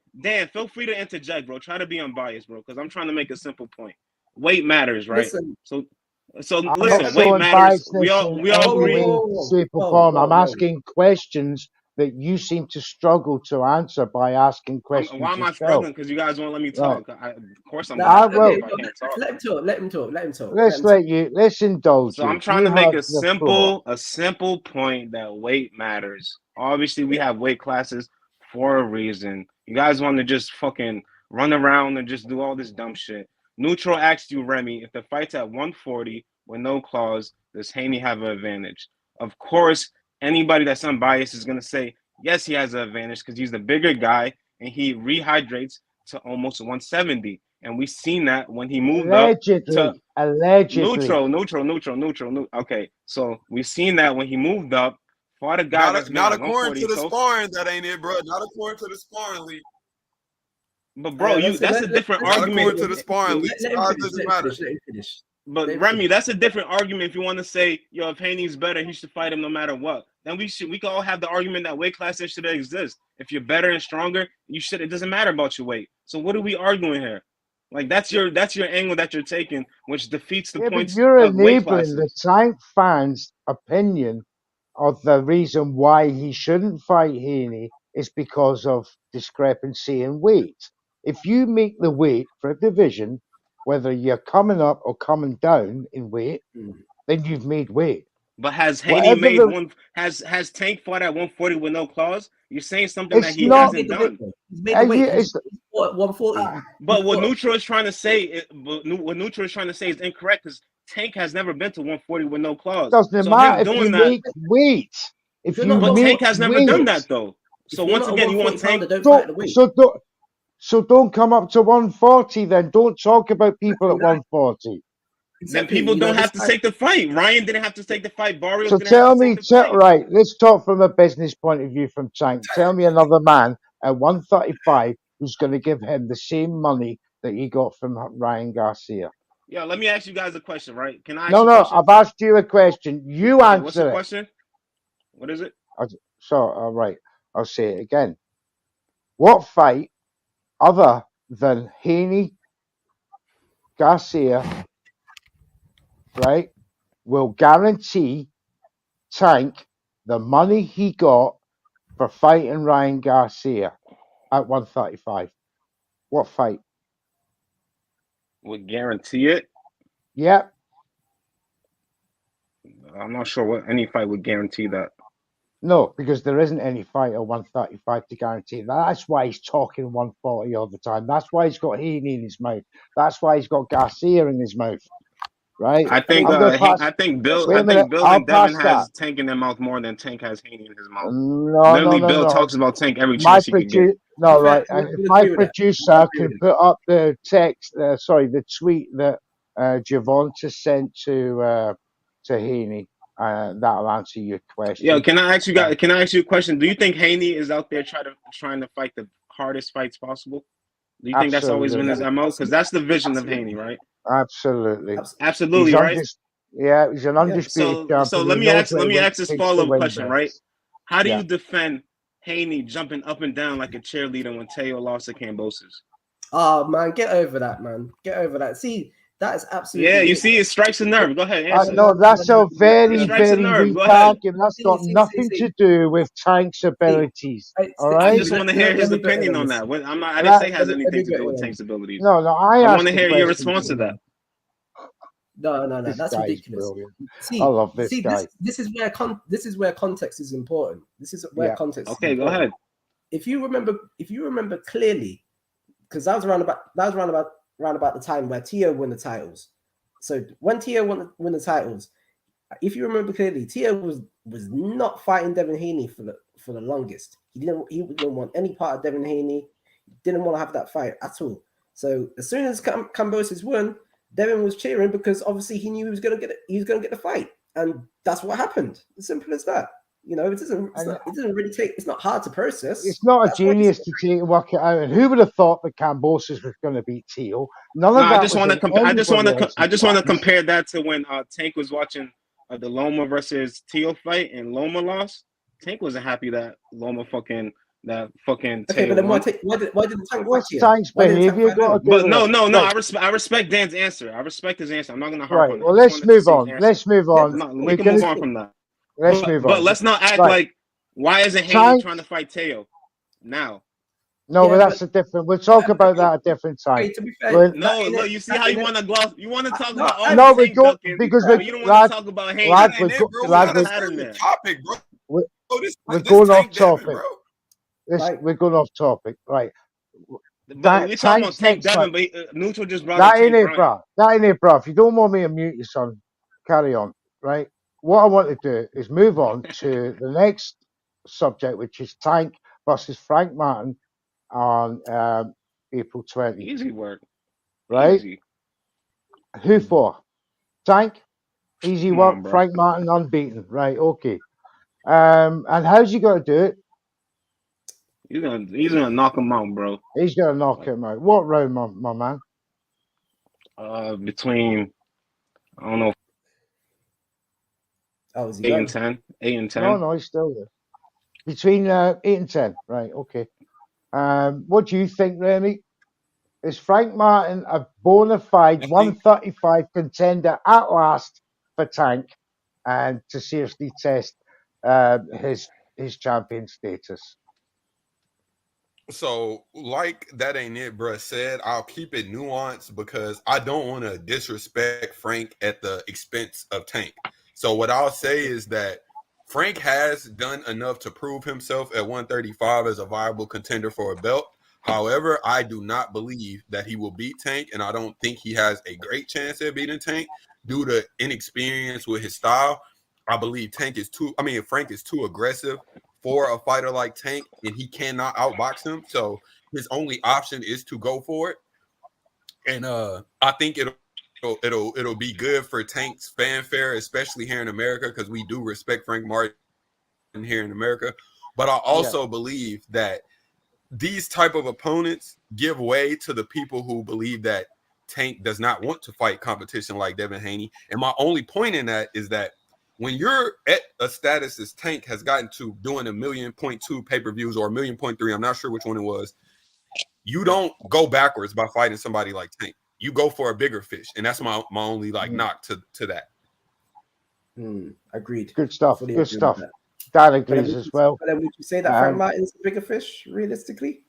feel free to interject, bro. Try to be unbiased, bro, because I'm trying to make a simple point. Weight matters, right? Listen, So I'm not listen, weight showing matters. We biasness all in we all any agree. way, shape, or form. I'm whoa. asking questions that you seem to struggle to answer by asking Why questions am I yourself. struggling? Because you guys won't let me No, talk. Of course I'm gonna I struggle will. if I can't talk. Let him talk. Let him talk. Let him talk. Let Let's him talk. let's indulge So I'm you. trying You to make have a the floor. simple point that weight matters. Obviously, we have weight classes for a reason. You guys want to just fucking run around and just do all this dumb shit. Neutral asked you, Remy, if the fight's at 140 with no clause, does Haney have an advantage? Of course, anybody that's unbiased is gonna say yes, he has an advantage because he's the bigger guy and he rehydrates to almost 170. And we've seen that when he moved up to Allegedly. neutral. Okay, so we've seen that when he moved up, fought a guy that's been Not at according 140. to the So, sparring, that ain't it, bro. Not according to the sparring league. but bro, that's a different Not argument. according to the sparring league. Let him Size finish. doesn't matter. Let him finish. But Let him Remy, finish. that's a different argument. If you want to say, yo, if Haney's better, he should fight him no matter what. Then we can all have the argument that weight classes should exist. If you're better and stronger, you should. It doesn't matter about your weight. So what are we arguing here? Like that's your angle that you're taking, which defeats the Yeah, but points you're of weight enabling the classes. Tank fans' opinion of the reason why he shouldn't fight Haney is because of discrepancy in weight. If you make the weight for a division, whether you're coming up or coming down in weight, then you've made weight. But has Haney Whatever made the, one? Has Tank fought at 140 with no clause? You're saying something that it's he Yeah, he's not. hasn't made the weight. done. He's made the weight. He's It's, fought at 140. But what Neutral is trying to say, what Neutral is trying to say is incorrect because Tank has never been to 140 with no clause. doesn't So him matter if you doing that, make weight. If If you're you not but make Tank has never done weight, that though. if So you're once not a again, you want 140 Tank? pounder, don't fight at the weight. so don't come up to 140 then. Don't talk about people at 140. Then Exactly. people You know, don't this have to guy, take the fight. Ryan didn't have to take the fight. Barrios So didn't have tell to take me, the fight. right, let's talk from a business point of view from Tank. Tell me another man at 135 who's going to give him the same money that he got from Ryan Garcia. Yo, let me ask you guys a question, right? Can I ask No, you a no, question? I've asked you a question. You Okay, what's the answer it. question? What is it? So, all right, I'll say it again. What fight other than Haney Garcia, right, will guarantee Tank the money he got for fighting Ryan Garcia at 135? What fight? Would guarantee it? Yep. I'm not sure what any fight would guarantee that. No, because there isn't any fight at 135 to guarantee that. That's why he's talking 140 all the time. That's why he's got Haney in his mouth. That's why he's got Garcia in his mouth. Right? I think I'm gonna pass. I think Bill Wait a minute. I'll and Devin pass that. has Tank in their mouth more than Tank has Haney in his mouth. No, no, Literally, no, Bill no. talks about Tank every My chance he could get. no, right. we'll If agree my with that. producer can put up the text, the tweet that Gervonta sent to Haney, that'll answer your question. Yo, can I ask you guys? Can I ask you a question? Do you think Haney is out there trying to fight the hardest fights possible? Do you think that's always been his MO? Because that's the vision of Haney, right? Absolutely. Absolutely, He's right? he's an undisputed champion. So He let me knows ask where this he takes the follow-up win question, right? best. How do you defend Haney jumping up and down like a cheerleader when Teo lost to Cambosis? Oh man, get over that, man. Get over that. See, that is absolutely. Yeah, you see, it strikes a nerve. Go ahead, answer. No, that's a very, It strikes a very nerve. weak Go ahead. argument. That's got nothing to do with Tank's abilities. All I right. just want to hear his opinion on that. I didn't say it has anything to do with Tank's abilities. No, I want to hear your question response to that. No, This that's guy's ridiculous. brilliant. See, I love this guy. This is where context is important. This is where context. Okay, go ahead. If you remember clearly, because that was around about the time where Tio won the titles. So when Tio won the titles, if you remember clearly, Tio was not fighting Devin Haney for the longest. He didn't want any part of Devin Haney. He didn't want to have that fight at all. So as soon as Cambosis won, Devin was cheering because obviously he knew he was going to get the fight, and that's what happened. As simple as that. You know, it doesn't really take. It's not hard to process. It's not a That's why genius to take and work it out. And who would have thought that Cambosis was going to beat Teal? None of that. I just want to to compare that to when Tank was watching the Loma versus Teal fight, and Loma lost. Tank wasn't happy that Loma fucking Okay, Teal but then won. why did the Tank What's fight Tank's behavior got to do But with no, it? I respect Dan's answer. I respect his answer. I'm not gonna harp Right. on that. Well, let's move on. Let's move on. We can move on from that. Let's move on. But let's not act like why isn't Haney trying to fight Teo now? No, but that's a different. We'll talk about that at a different time. To be fair, No, you see how you want to gloss? You want to talk about all no, the we go because we you don't want to talk about Haney. Topic, bro. We're going off topic. We're going off topic, right? But we talking about Tank Devin, but Neutral just brought that ain't it, bro. That ain't it, bro. If you don't want me to mute you, son, carry on, right? What I want to do is move on to the next subject, which is Tank versus Frank Martin on April 20th. Easy work, right? Easy. Who for? Tank, easy work. Frank Martin unbeaten, right? Okay. And how's he going to do it? He's gonna knock him out, bro. He's gonna knock him out. What round, my man? Between I don't know. 8 and 10. 8 and 10. No, he's still there. Between 8 and 10, right? Okay. What do you think, Remy? Is Frank Martin a bona fide 135 contender at last for Tank, and to seriously test his champion status? So, like that ain't it, bruh said, I'll keep it nuanced because I don't want to disrespect Frank at the expense of Tank. So what I'll say is that Frank has done enough to prove himself at 135 as a viable contender for a belt. However, I do not believe that he will beat Tank, and I don't think he has a great chance at beating Tank due to inexperience with his style. I believe Frank is too aggressive for a fighter like Tank, and he cannot outbox him. So his only option is to go for it. And I think it'll be good for Tank's fanfare, especially here in America, because we do respect Frank Martin here in America. But I also believe that these type of opponents give way to the people who believe that Tank does not want to fight competition like Devin Haney. And my only point in that is that when you're at a status as Tank has gotten to doing 1.2 million pay-per-views or 1.3 million, I'm not sure which one it was, you don't go backwards by fighting somebody like Tank. You go for a bigger fish. And that's my only knock to that. Agreed. Good stuff. Good stuff. That agrees as well. But then would you say that Frank Martin's a bigger fish, realistically?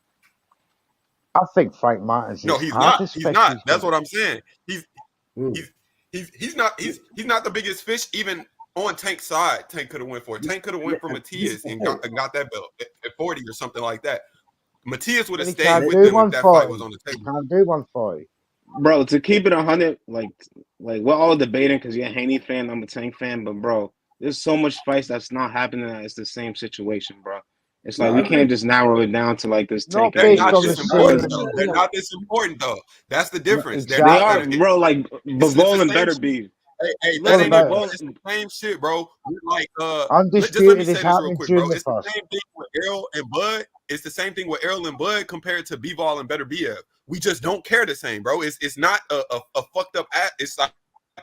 I think Frank Martin's no, he's not. He's not. That's what I'm saying. He's not the biggest fish even on Tank's side. Tank could have went for it. Tank could have went for Matias and got that belt at 40 or something like that. Matias would have stayed with them if that fight was on the table. Can't do 140. Bro, to keep it 100, like we're all debating because you're a Haney fan, I'm a Tank fan, but bro, there's so much fights that's not happening that it's the same situation, bro. It's like we can't just narrow it down to like this Tank. They're not this important, though. They're not this important, though. That's the difference. They are, bro. Like Bivol and better be. Hey, listen, it's the same shit, bro. Like, just let me say this real quick, bro. It's the same thing with Errol and Bud. It's the same thing with Errol and Bud compared to Bivol and Better BF. We just don't care the same, bro. It's not a fucked up act. It's like,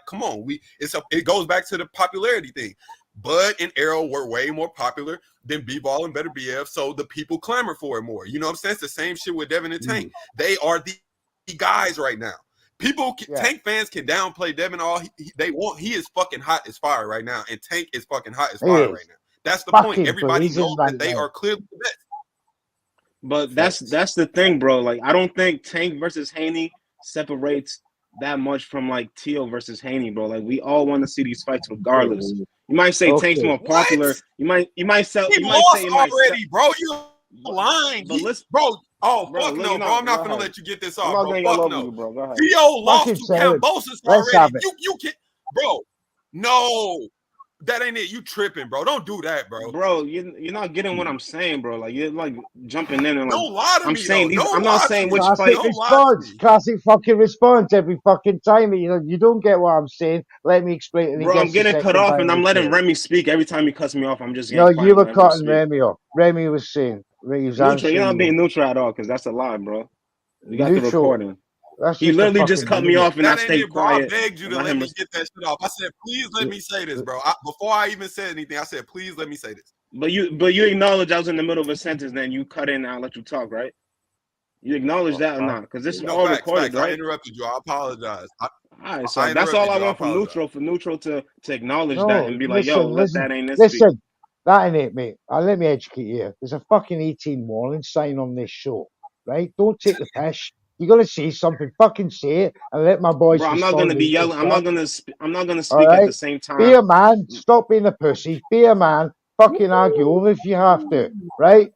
come on, it goes back to the popularity thing. Bud and Errol were way more popular than Bivol and Better BF, so the people clamor for it more. You know what I'm saying? It's the same shit with Devin and Tank. They are the guys right now. Tank fans can downplay Devin all they want. He is fucking hot as fire right now, and Tank is fucking hot as fire right now. That's the point. Everybody knows that they are clearly the best. But that's the thing, bro. Like, I don't think Tank versus Haney separates that much from like Teal versus Haney, bro. Like, we all want to see these fights regardless. You might say Tank's more popular. You might say already, bro. You lying, but listen, bro. Oh, fuck no, bro. I'm not gonna let you get this off, bro. Fuck no. Theo lost to Cambosis already. You can, bro. No. That ain't it. You tripping, bro. Don't do that, bro. Bro, you're not getting what I'm saying, bro. Like you're like jumping in and like Don't lie to I'm me, saying though. these. Don't I'm not lie saying to which me. fight. Classic Don't lie to response. me. Classic fucking response every fucking time. You don't get what I'm saying. Let me explain. And he Bro, I'm gets the getting cut second off bite and of I'm the letting cherry. Remy speak. Every time he cuts me off, I'm just No, getting quiet you and were letting him cutting speak. Remy off. Remy was saying he was Neutral, you're answering not you. being neutral at all because that's a lie, bro. We got the Neutral. recording. That's He just a literally just fucking cut me unit. off and I That ain't stayed it, bro. I quiet begged you and to let let him. me get that shit off. I said, please let me say this, bro. Before I even said anything, I said, please let me say this. But you acknowledge I was in the middle of a sentence, then you cut in and I'll let you talk, right? You acknowledge that or not? Because this is No, all facts. recorded, I right? interrupted you. I apologize. All right, so I that's all interrupted I you. I want from apologize. neutral. For neutral to acknowledge that No, and be like, yo, let that ain't this speak. listen. That ain't it, mate. Let me educate you. There's a fucking 18 warning sign on this show, right? Don't take the piss. You got to say something. Fucking say it and let my boys Bro, I'm not gonna respond. be yelling. I'm not gonna All speak at right? the same Be time. a man. Stop being a pussy. Be a man. Fucking argue over if you have to, right?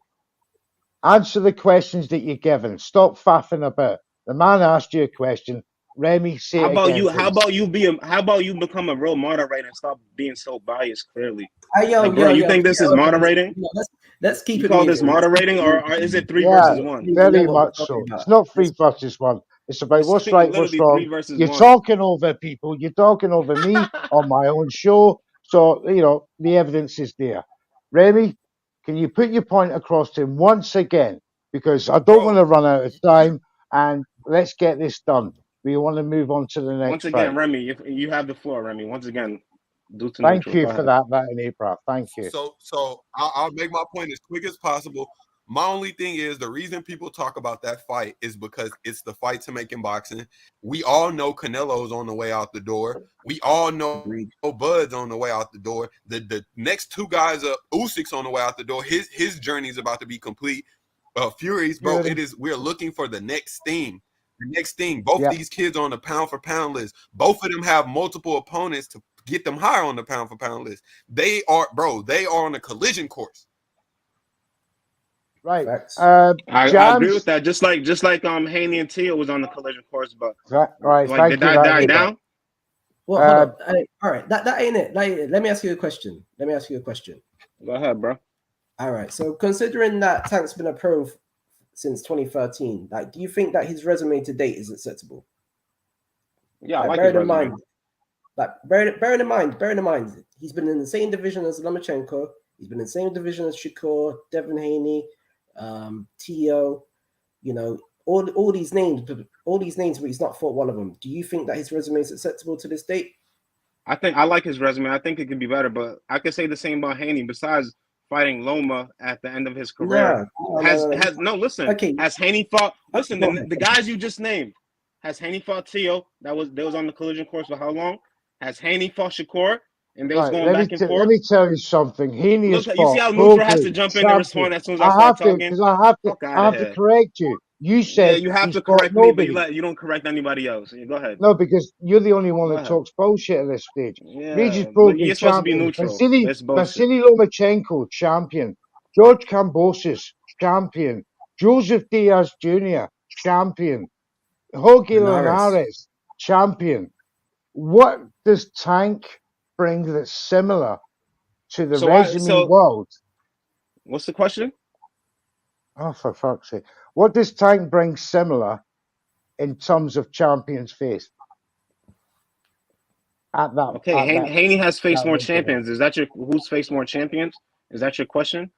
Answer the questions that you're given. Stop faffing about. The man asked you a question. Remy, say How it about again, you? please. How about you become a real moderator and stop being so biased? Clearly, Hey, yo, like, bro, you yo, think this is moderating? let's keep You it call this moving. moderating, or is it 3 Yeah, versus 1? We know very what we're much talking so. about. It's not three Let's versus one. It's about It's what's right, what's literally 3 wrong. versus You're 1. talking over people. You're talking over me on my own show. So, the evidence is there. Remy, can you put your point across to him once again? Because I don't Bro, want to run out of time, and let's get this done. We want to move on to the Once next again, fight. Remy, if you have the floor, Remy. Once again, due to Thank neutral. you Go for ahead. that in April. Thank you. So I'll make my point as quick as possible. My only thing is the reason people talk about that fight is because it's the fight to make in boxing. We all know Canelo's on the way out the door. We all know Agreed. Bud's on the way out the door. The next two guys up, Usyk's on the way out the door. His journey is about to be complete. Fury's, bro, we're looking for the next thing. The next thing. Both these kids on the pound for pound list. Both of them have multiple opponents to get them higher on the pound for pound list. They are on a collision course. Right. I agree with Jams. that. Just like Haney and Tio was on the collision course, but Right. like Thank did you. that die down? Well, hold on. All right, that ain't it. Let me ask you a question. Go ahead, bro. All right. So considering that Tank's been a pro since 2013, like, do you think that his resume to date is acceptable? Yeah, I like his resume. Bearing in mind, he's been in the same division as Lomachenko. He's been in the same division as Shakur, Devin Haney, Tio. All these names, but he's not fought one of them. Do you think that his resume is acceptable to this date? I like his resume. I think it could be better, but I could say the same about Haney. Besides fighting Loma at the end of his career, has Haney fought? Listen, the guys you just named. Has Haney fought Tio? That was on the collision course for how long? Has Haney fought Shakur? And they was going back and forth. Let me tell you something. Haney has Look, you see fought how pro neutral has to jump in and respond as soon as I I start have to, talking? because I have to Here. correct you. You said you have he's to fought correct me, nobody. but you don't correct anybody else. Go ahead. No, because you're the only one that talks bullshit at this stage. Regis Yeah, but Brogan, you're supposed to be champion. neutral. Vasily Lomachenko, champion. George Kambosos, champion. Joseph Diaz Jr., champion. Jorge Linares, champion. What does Tank bring that's similar to the resume world? What's the question? Oh, for fuck's sake. What does Tank bring similar in terms of champions faced? Haney has faced more champions. Is that who's faced more champions? Is that your question?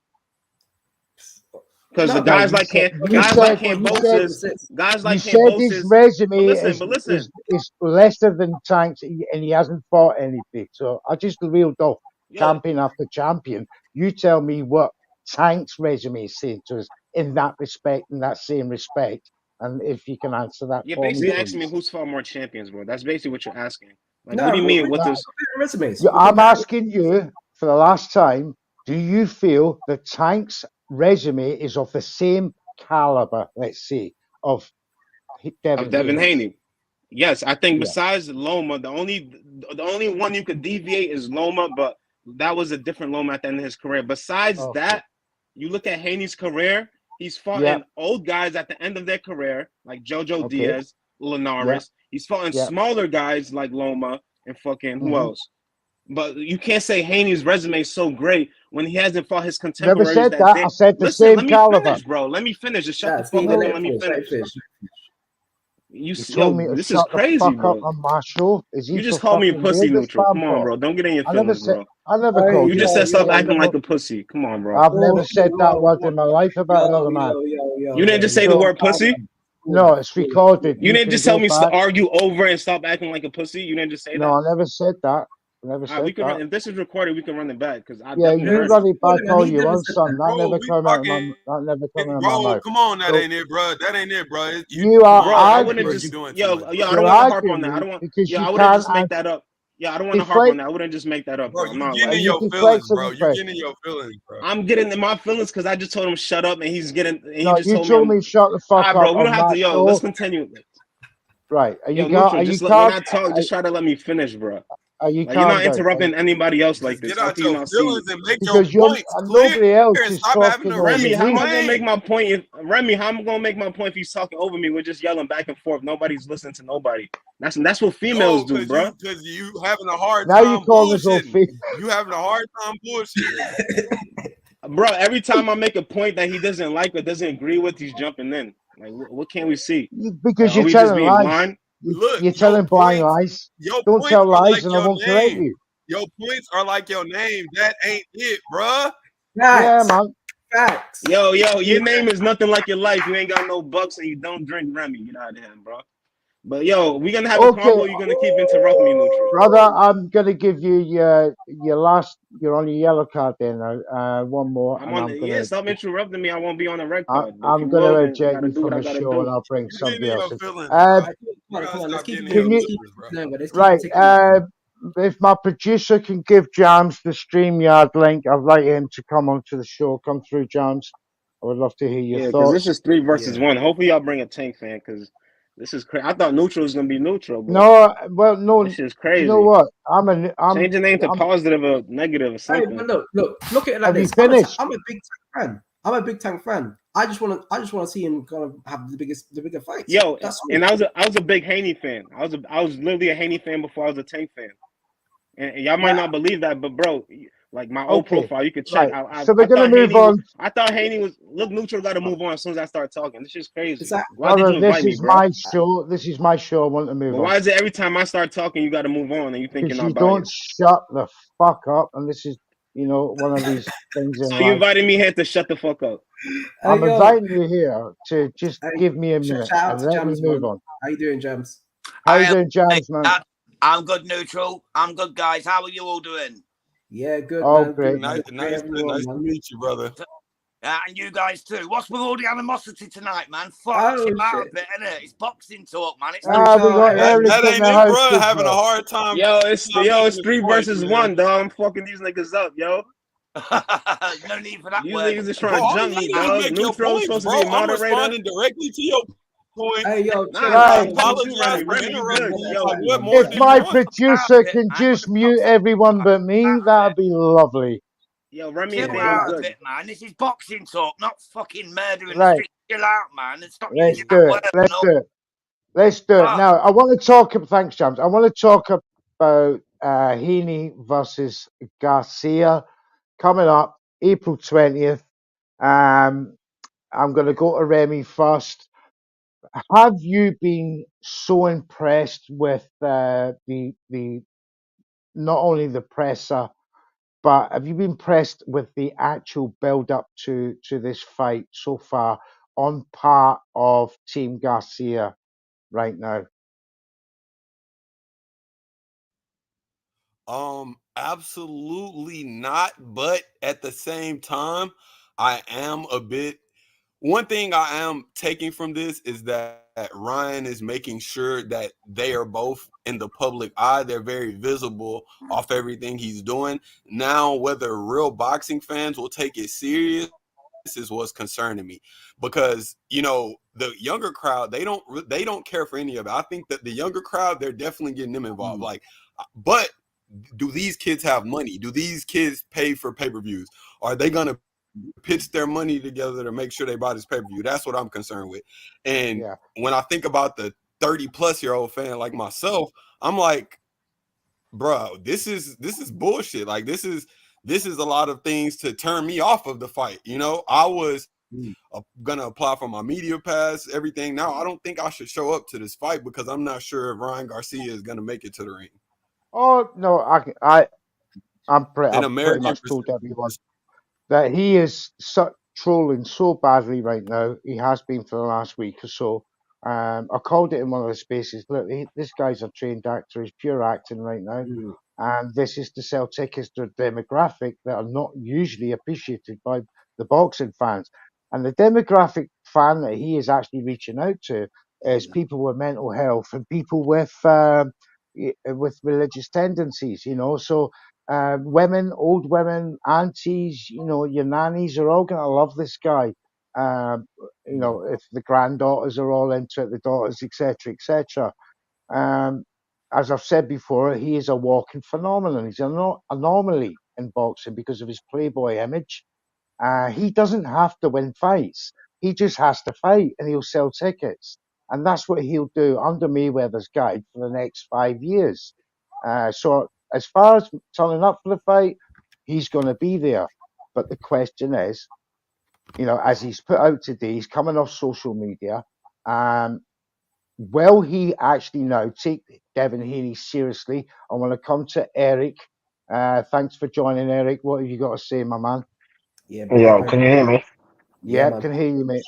Because the guys like Kambosos, his resume is lesser than Tank's, and he hasn't fought anything. So I just reeled off champion after champion. You tell me what Tank's resume is saying to us in that respect, in that same respect, and if you can answer that. You're basically asking me who's fought more champions, bro. That's basically what you're asking. Like, no, what do you mean? What this resumes? I'm asking you for the last time. Do you feel that Tank's resume is of the same caliber, let's say, of Devin Haney? Yes, I think besides Loma, the only one you could deviate is Loma, but that was a different Loma at the end of his career. Besides that, you look at Haney's career, he's fought old guys at the end of their career, like Jojo Diaz, Linares. He's fought smaller guys like Loma and fucking who else? But you can't say Haney's resume is so great when he hasn't fought his Never contemporaries said that that. day. I said the Listen, same let me caliber. finish, bro. Let me finish. Just shut the See, fuck up and let me finish. You told me to This is shut the crazy, fuck up bro. on my show. Is he You just for called me a fucking pussy, real this neutral. Come on, bro? bro. Don't get in your I never feelings, said. bro. I never Hey, called You you. just yo, said stop yo, acting yo. like a pussy. Come on, bro. I've never said that word in my life about another man. You didn't just say the word pussy? No, it's recorded. You didn't can just tell go me to back. argue over and stop acting like a pussy? You didn't just say that? No, I never said that. I never All right, said we can that. run. If this is recorded, we can run it back because I Yeah, definitely you heard run it. it back all you want, said son. That Bro, never we come out of my. talking. That never come out of my Bro, mouth. come on, that So ain't it, bro. That ain't it, bro. you are Bro, I wouldn't arguing. just You doing too yo, much, yo, bro. I don't You're want to harp on that. I arguing don't want because yo, you I wouldn't can't just make that up. Yeah, I don't want to harp deflate. on that. I wouldn't just make that up, Bro, bro. I'm you not getting like in You your deflect feelings, some bro. You impression. getting in your feelings, bro. I'm getting in my feelings because I just told him shut up and he's getting and he No, just you told me told me shut the fuck bro, up we don't on have my to let's show. continue. Right? Are Yo, you neutral, Are just you when calm? I talk, just try to let me finish, bro. Are you Like you're calm not down? interrupting anybody else like Just this. get How out can you your not see? feelings and make your Because you're points clear nobody else and is stop having talking to over Remy, how am I me. gonna make explain. my point if Remy, how am I gonna make my point if he's talking over me? We're just yelling back and forth. Nobody's listening to nobody. That's what females No, do, bro. because you having a hard Now you time call us all bullshitting. fake. You having a hard time bullshitting. Bro, every time I make a point that he doesn't like or doesn't agree with, he's jumping in. Like, what can we see? Like, Because are you're we just telling being lies. blind? Look, You're telling blind lies. your Don't points tell are lies, like and I your won't correct name. you. Your points are like your name. That ain't it, bruh. Yeah, Facts. man. Facts. Yo, your name is nothing like your life. You ain't got no bucks and you don't drink Remy. Get out of here, bro. But yo, we gonna have a Okay, convo. You're gonna keep interrupting me, neutral. brother. I'm gonna give you your last. You're on your yellow card there now. One more, I'm and on the stop interrupting me. I won't be on the red card. But if I'm you gonna will, then I eject gotta you do what from I the gotta show, and do. I'll bring You getting somebody in else your in. feelings, bro. Come You on, gotta let's stop keep getting it in your Can you? feelings, bro. Right. If my producer can give Jams the StreamYard link, I'd like him to come onto the show. Come through, Jams. I would love to hear your Yeah, because this thoughts. is 3 versus 1. Hopefully, y'all bring a tank fan because this is crazy. I thought neutral was gonna be neutral, but No, well, no. this is Do you know crazy. what? Change the name to I'm. positive or negative or Hey, something. but look at it like Have you this. finished? I'm a big tank fan. I'm a big tank fan. I just want to see him kind of have the bigger fights. Yo, That's and all. I was a big Haney fan. I was literally a Haney fan before I was a tank fan. And y'all might Right. not believe that, but bro, like my old Okay. profile, you could check. Right. So we're I gonna thought move Haney was. on. I thought Haney was. Look, neutral got to move on as soon as I start talking. This is crazy. It's like, Why did Brother, you this invite me, is bro? my show. This is my show. I want to move But on why is it every time I start talking, you got to move on, and you think you're because not you don't biased? shut the fuck up. And this is, one of these things in So you life. invited me here to shut the fuck up. I'm yo, inviting you here to just give me a minute shout out and to let me Jams, move man. on. How you doing, Jams? How you doing, James, man? I'm good, neutral. I'm good, guys. How are you all doing? Yeah, good, Oh, man. great. Good. Nice to meet you, brother. And you guys too. What's with all the animosity tonight, man? Fuck, Oh, chill out a shit. bit, innit? It's boxing talk, man. It's We not. got That Eric in ain't the it, house bro. as Having a well. hard time. It's making 3 points, versus man. 1, dog. I'm fucking these niggas up, yo. No need for that These word. niggas is Bro, trying to all jump you me, gotta do is dog. make your Neutral points, supposed to bro. be a I'm moderator. responding directly to your point. Hey, yo, Nah, chill I'm out. Right. talking Chill with you, Apologize Remy. for Remy, you good. interrupting. Yo, Like, what more If do you my want? producer Out of it, can man. just mute everyone but me, that'd be lovely. Remy and Chill Haney out a good. bit, man. This is boxing talk, not fucking murder in the Right. street. Chill out, man, and stop Let's using do that it. word. Let's No, do it. Let's do it. fuck. Now, I want to talk. Thanks, James. I want to talk about Haney versus Garcia coming up April 20th. I'm going to go to Remy first. Have you been so impressed with the not only the presser, but have you been impressed with the actual build up to this fight so far on part of Team Garcia right now? Absolutely not. But at the same time, I am a bit. One thing I am taking from this is that Ryan is making sure that they are both in the public eye. They're very visible off everything he's doing. Now, whether real boxing fans will take it serious is what's concerning me, because the younger crowd, they don't care for any of it. I think that the younger crowd, they're definitely getting them involved. But do these kids have money? Do these kids pay for pay-per-views? Are they gonna pitch their money together to make sure they buy this pay-per-view? That's what I'm concerned with. And when I think about the 30-plus-year-old fan like myself, I'm like, bro, this is bullshit. Like this is a lot of things to turn me off of the fight. You know, I was gonna apply for my media pass, everything. Now I don't think I should show up to this fight because I'm not sure if Ryan Garcia is gonna make it to the ring. Oh no, I've pretty much told everyone that he is trolling so badly right now. He has been for the last week or so. I called it in one of the spaces. Look, this guy's a trained actor. He's pure acting right now. And this is to sell tickets to a demographic that are not usually appreciated by the boxing fans. And the demographic fan that he is actually reaching out to is people with mental health and people with religious tendencies, you know. So women, old women, aunties, you know, your nannies are all going to love this guy. You know, if the granddaughters are all into it, the daughters, etc., etc. As I've said before, he is a walking phenomenon. He's an anomaly in boxing because of his playboy image. He doesn't have to win fights. He just has to fight, and he'll sell tickets. And that's what he'll do under Mayweather's guide for the next 5 years. So as far as turning up for the fight, he's going to be there. But the question is, you know, as he's put out today, he's coming off social media. Will he actually now take Devin Haney seriously? I want to come to Eric. Thanks for joining, Eric. What have you got to say, my man? Yeah, can you hear me? Yeah, can hear you, mate.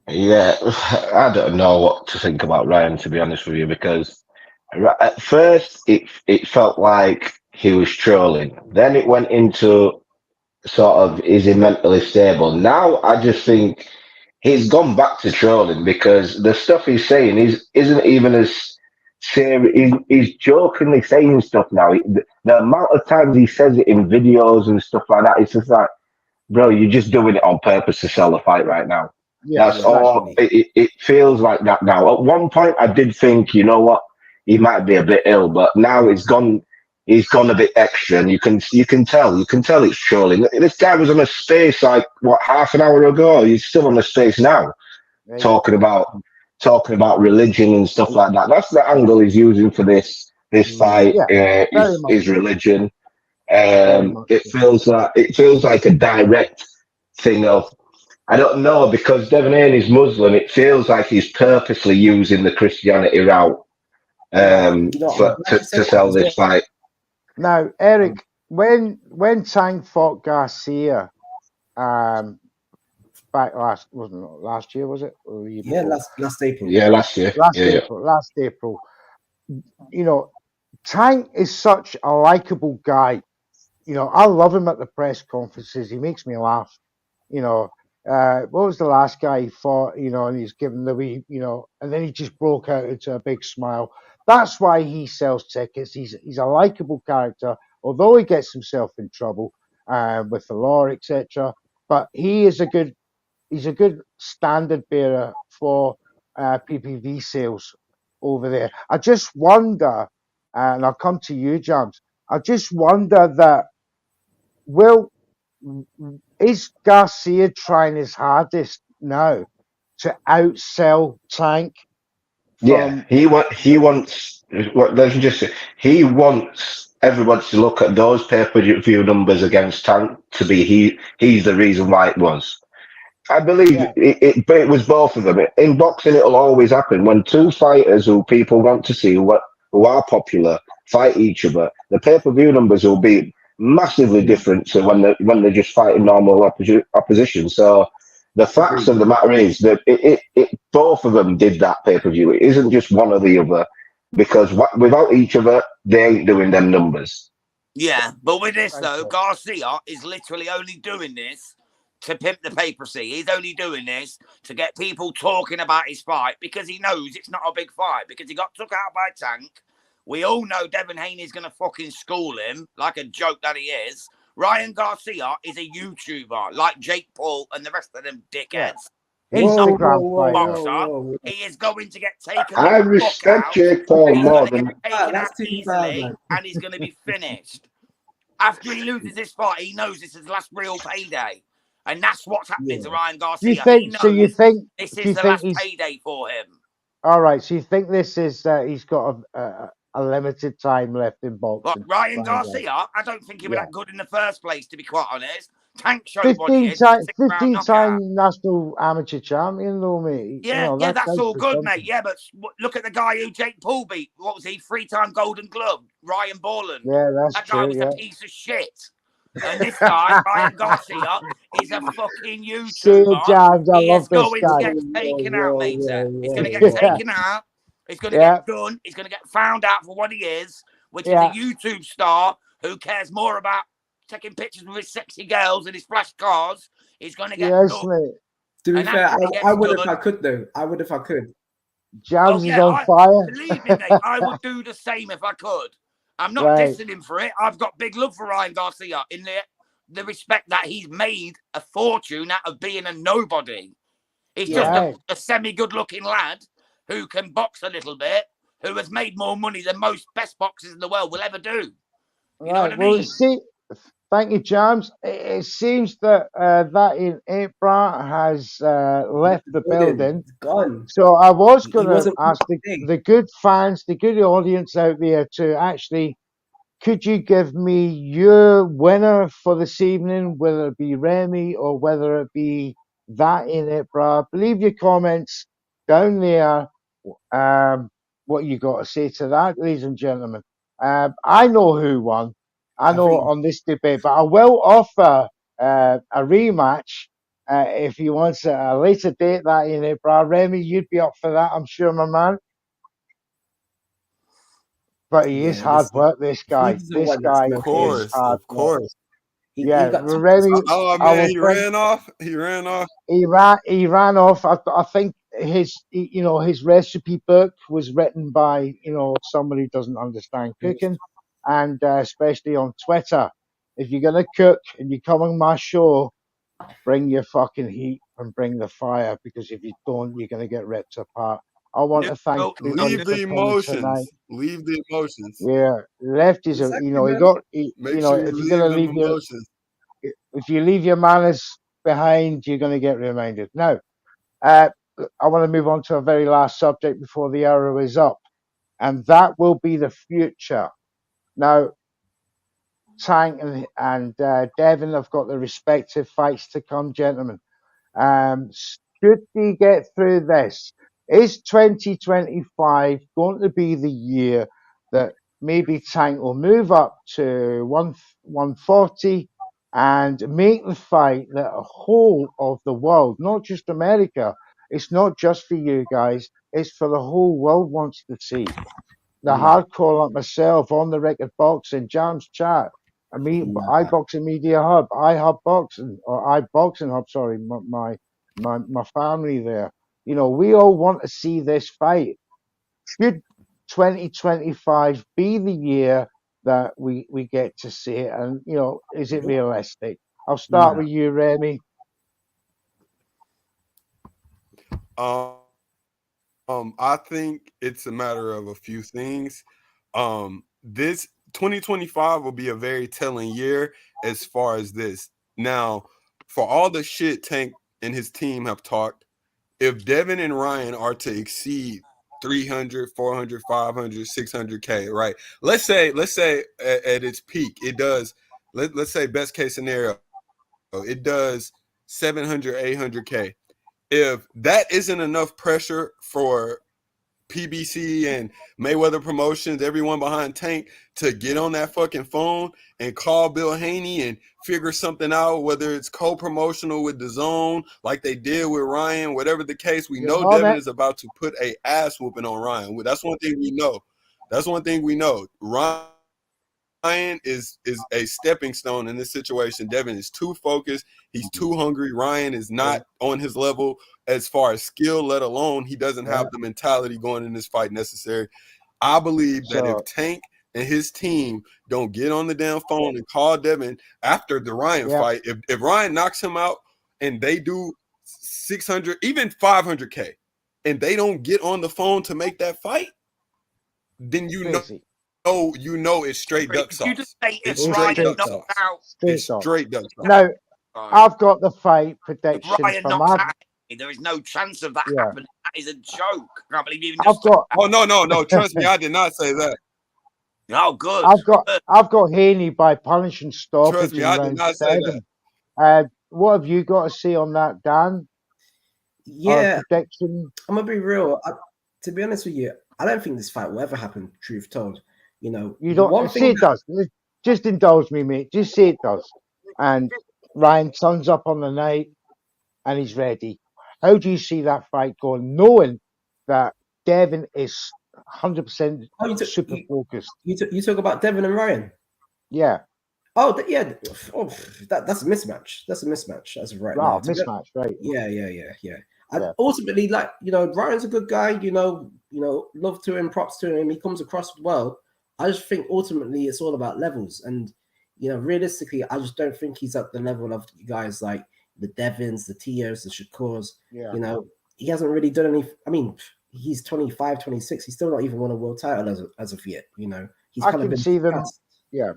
Yeah, I don't know what to think about Ryan, to be honest with you, because at first it felt like he was trolling. Then it went into sort of, is he mentally stable? Now I just think he's gone back to trolling because the stuff he's saying isn't even as serious. He's jokingly saying stuff now. The amount of times he says it in videos and stuff like that, it's just like, bro, you're just doing it on purpose to sell the fight right now. Yeah, that's all. It feels like that now. At one point, I did think, you know what, he might be a bit ill, but now it's gone. He's gone a bit extra, and you can tell it's trolling. This guy was on a space like what, half an hour ago. He's still on the space now, talking about religion and stuff like that. That's the angle he's using for this fight. Is religion. It feels like a direct thing of, I don't know, because Devin Haney's Muslim. It feels like he's purposely using the Christianity route to sell this fight. Now, Eric, when Tang fought Garcia, back last year, was it? Or last April. Yeah, last year. Last April. You know, Tang is such a likable guy. You know, I love him at the press conferences. He makes me laugh. You know, what was the last guy he fought? You know, and he's given the wee, you know, and then he just broke out into a big smile. That's why he sells tickets. He's a likable character, although he gets himself in trouble with the law, etc. But he's a good standard bearer for PPV sales over there. I just wonder, and I'll come to you, James. I just wonder that, is Garcia trying his hardest now to outsell Tank? He wants everyone to look at those pay-per-view numbers against Tank to be he's the reason why it was. I believe it was both of them. In boxing, it'll always happen when two fighters who people want to see, who are popular, fight each other. The pay-per-view numbers will be massively different to when they're just fighting normal opposition. So the facts of the matter is that both of them did that pay-per-view. It isn't just one or the other, because without each other, they ain't doing them numbers. Yeah, but with this though, Garcia is literally only doing this to pimp the papacy. He's only doing this to get people talking about his fight because he knows it's not a big fight, because he got took out by Tank. We all know Devin Haney's going to fucking school him like a joke that he is. Ryan Garcia is a YouTuber like Jake Paul and the rest of them dickheads. He's not a boxer. He is going to get taken. I respect Jake Paul more than that's easily, and he's going to be finished. After he loses this fight, he knows this is his last real payday. And that's what's happening to Ryan Garcia. You think this is the last payday for him? All right. So you think this is he's got a limited time left in But boxing. Ryan Garcia, I don't think he was that good in the first place, to be quite honest. Tank showed 15 what he is. time, 6-round 15 knockout. time national amateur champion, though, mate. Yeah, you know, that's all good, something. mate. Yeah, but look at the guy who Jake Paul beat. What was he? 3-time Golden Glove, Ryan Borland. Yeah, that's that true. guy was a piece of shit. And this guy, Ryan Garcia, is a fucking YouTuber. James, I He love is this going guy. to get taken out, mate. He's going to get yeah. taken out. He's going to get done. He's going to get found out for what he is, which is a YouTube star who cares more about taking pictures with his sexy girls and his flash cars. He's going to get done. Mate. To be fair, I would if I could, though. I would if I could. James is on fire. Believe me, mate, I would do the same if I could. I'm not dissing him for it. I've got big love for Ryan Garcia in the respect that he's made a fortune out of being a nobody. He's just a semi-good-looking lad who can box a little bit, who has made more money than most best boxers in the world will ever do. You know what I mean? See, thank you, James. It seems that ItAintThatBruh has left the building. It's gone. So I was going to ask the good fans, the good audience out there to actually, could you give me your winner for this evening, whether it be Remy or whether it be ItAintThatBruh? Leave your comments down there. What you got to say to that, ladies and gentlemen? I know who won. I know on this debate, but I will offer a rematch if he wants a later date. ItAintThatBruh. Remy, you'd be up for that, I'm sure, my man. But he is hard work, this guy. This guy is hard work. Remy. Oh man, he ran off. He ran off. He ran off. I think his recipe book was written by somebody who doesn't understand cooking, and especially on Twitter. If you're gonna cook and you come on my show, bring your fucking heat and bring the fire, because if you don't, you're gonna get ripped apart. I want to thank leave the emotions. Leave the emotions. Yeah, left is exactly, if you're gonna leave your emotions. If you leave your manners behind, you're gonna get reminded. Now, I want to move on to a very last subject before the hour is up, and that will be the future. Now, Tank and Devin have got the respective fights to come, gentlemen. Should we get through this? Is 2025 going to be the year that maybe Tank will move up to 140 and make the fight that a whole of the world, not just America, it's not just for you guys, it's for the whole world wants to see? The hardcore like myself, On the Record Boxing, Jams Chat, iBoxing Media Hub, iHub Boxing, or iBoxing Hub, sorry, my family there. We all want to see this fight. Should 2025 be the year that we get to see it? And, is it realistic? I'll start with you, Remy. I think it's a matter of a few things. This 2025 will be a very telling year as far as this. Now, for all the shit Tank and his team have talked, if Devin and Ryan are to exceed 300, 400, 500, 600K, right? Let's say at its peak, it does, let's say best case scenario, it does 700, 800K. If that isn't enough pressure for PBC and Mayweather Promotions, everyone behind Tank, to get on that fucking phone and call Bill Haney and figure something out, whether it's co-promotional with DAZN like they did with Ryan, whatever the case, we know Devin is about to put a ass whooping on Ryan. That's one thing we know. Ryan is a stepping stone in this situation. Devin is too focused. He's too hungry. Ryan is not on his level as far as skill, let alone he doesn't have the mentality going in this fight necessary. I believe that if Tank and his team don't get on the damn phone and call Devin after the Ryan fight, if Ryan knocks him out and they do 600, even 500K, and they don't get on the phone to make that fight, then it's straight duck sauce. You just say it's straight duck sauce. It's straight duck sauce. Now, I've got the fight prediction from there is no chance of that happening. That is a joke. I can't believe you even Oh, no. Trust me, I did not say that. Oh, good. I've got Haney by punishing stoppage Trust me, in I did round not say 7. What have you got to say on that, Dan? Yeah, prediction. I'm gonna be real. To be honest with you, I don't think this fight will ever happen. Truth told, you know, You don't say it does. Just indulge me, mate. Just say it does. And Ryan turns up on the night, and he's ready. How do you see that fight going, knowing that Devin is 100% super focused? You talk about Devin and Ryan. Yeah. Oh, yeah. Oh, that's a mismatch. That's a mismatch as of right now. Mismatch, right? Yeah. And ultimately, like, you know, Ryan's a good guy. You know, love to him, props to him. He comes across well. I just think ultimately it's all about levels, and you know, realistically, I just don't think he's at the level of guys like the Devins, the Tios, the Shakurs. Yeah. You know, he hasn't really done any. I mean, he's 25, 26. He's still not even won a world title as of yet. You know, I can see them. Yeah.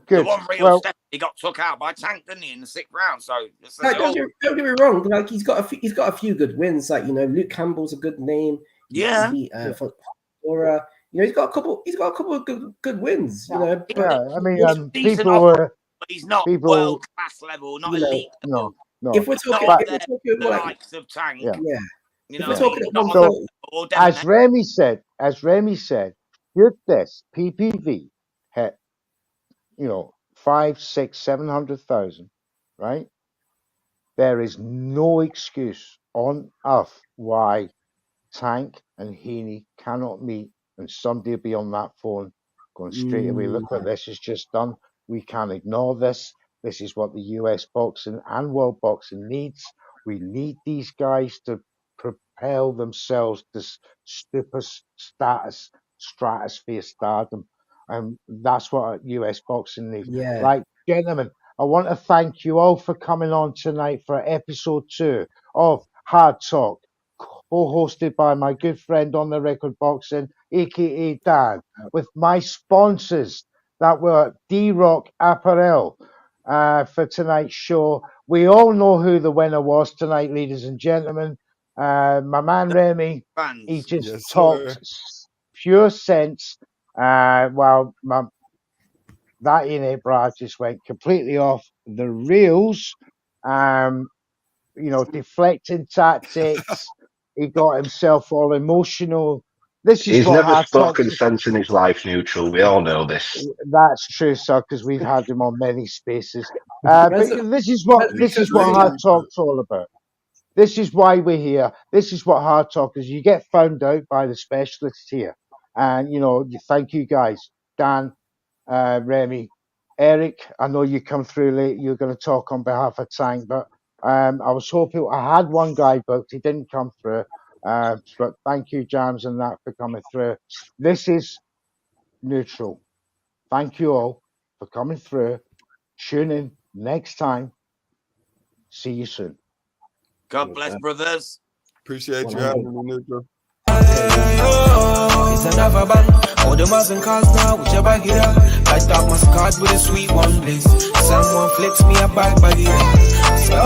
Good. The one real step, he got took out by Tank, didn't he, in the 6th round? So don't get me wrong. Like he's got a few good wins. Like, you know, Luke Campbell's a good name. Yeah. Or you know, he's got a couple of good wins. You know. I mean, he's not world class level, not elite. No. If we're talking the likes of Tank, you know, so, as Remy said, should this PPV hit, you know, 500,000, 600,000, 700,000, right? There is no excuse on earth why Tank and Haney cannot meet, and somebody will be on that phone going straight away. Look what this has just done. We can't ignore this. This is what the US boxing and world boxing needs. We need these guys to propel themselves to stratosphere stardom. And that's what US boxing needs. Yeah. Right, gentlemen, I want to thank you all for coming on tonight for episode 2 of Hard Talk, co-hosted by my good friend on the record boxing, aka Dan, with my sponsors that were D-Rock Apparel for tonight's show. We all know who the winner was tonight, ladies and gentlemen. My man Remy, he just talked pure sense, while that ItAintThatBruh just went completely off the rails. You know, deflecting tactics. He got himself all emotional. He's never spoken sense in his life, Neutral. We all know this. That's true, sir, because we've had him on many spaces. But this is what Hard Talk's all about. This is why we're here. This is what Hard Talk is. You get found out by the specialists here. And, you know, thank you guys. Dan, Remy, Eric, I know you come through late. You're going to talk on behalf of Tank, but I was hoping I had one guy booked. He didn't come through. But thank you, Jams, and that for coming through. This is Neutral. Thank you all for coming through. Tune in next time. See you soon. God bless, brothers. Appreciate you having me, Neutral. It's another band. All the Muslim cars now, whichever get up. I talk my card with a sweet one, please. Someone flicks me a bag, baggy. So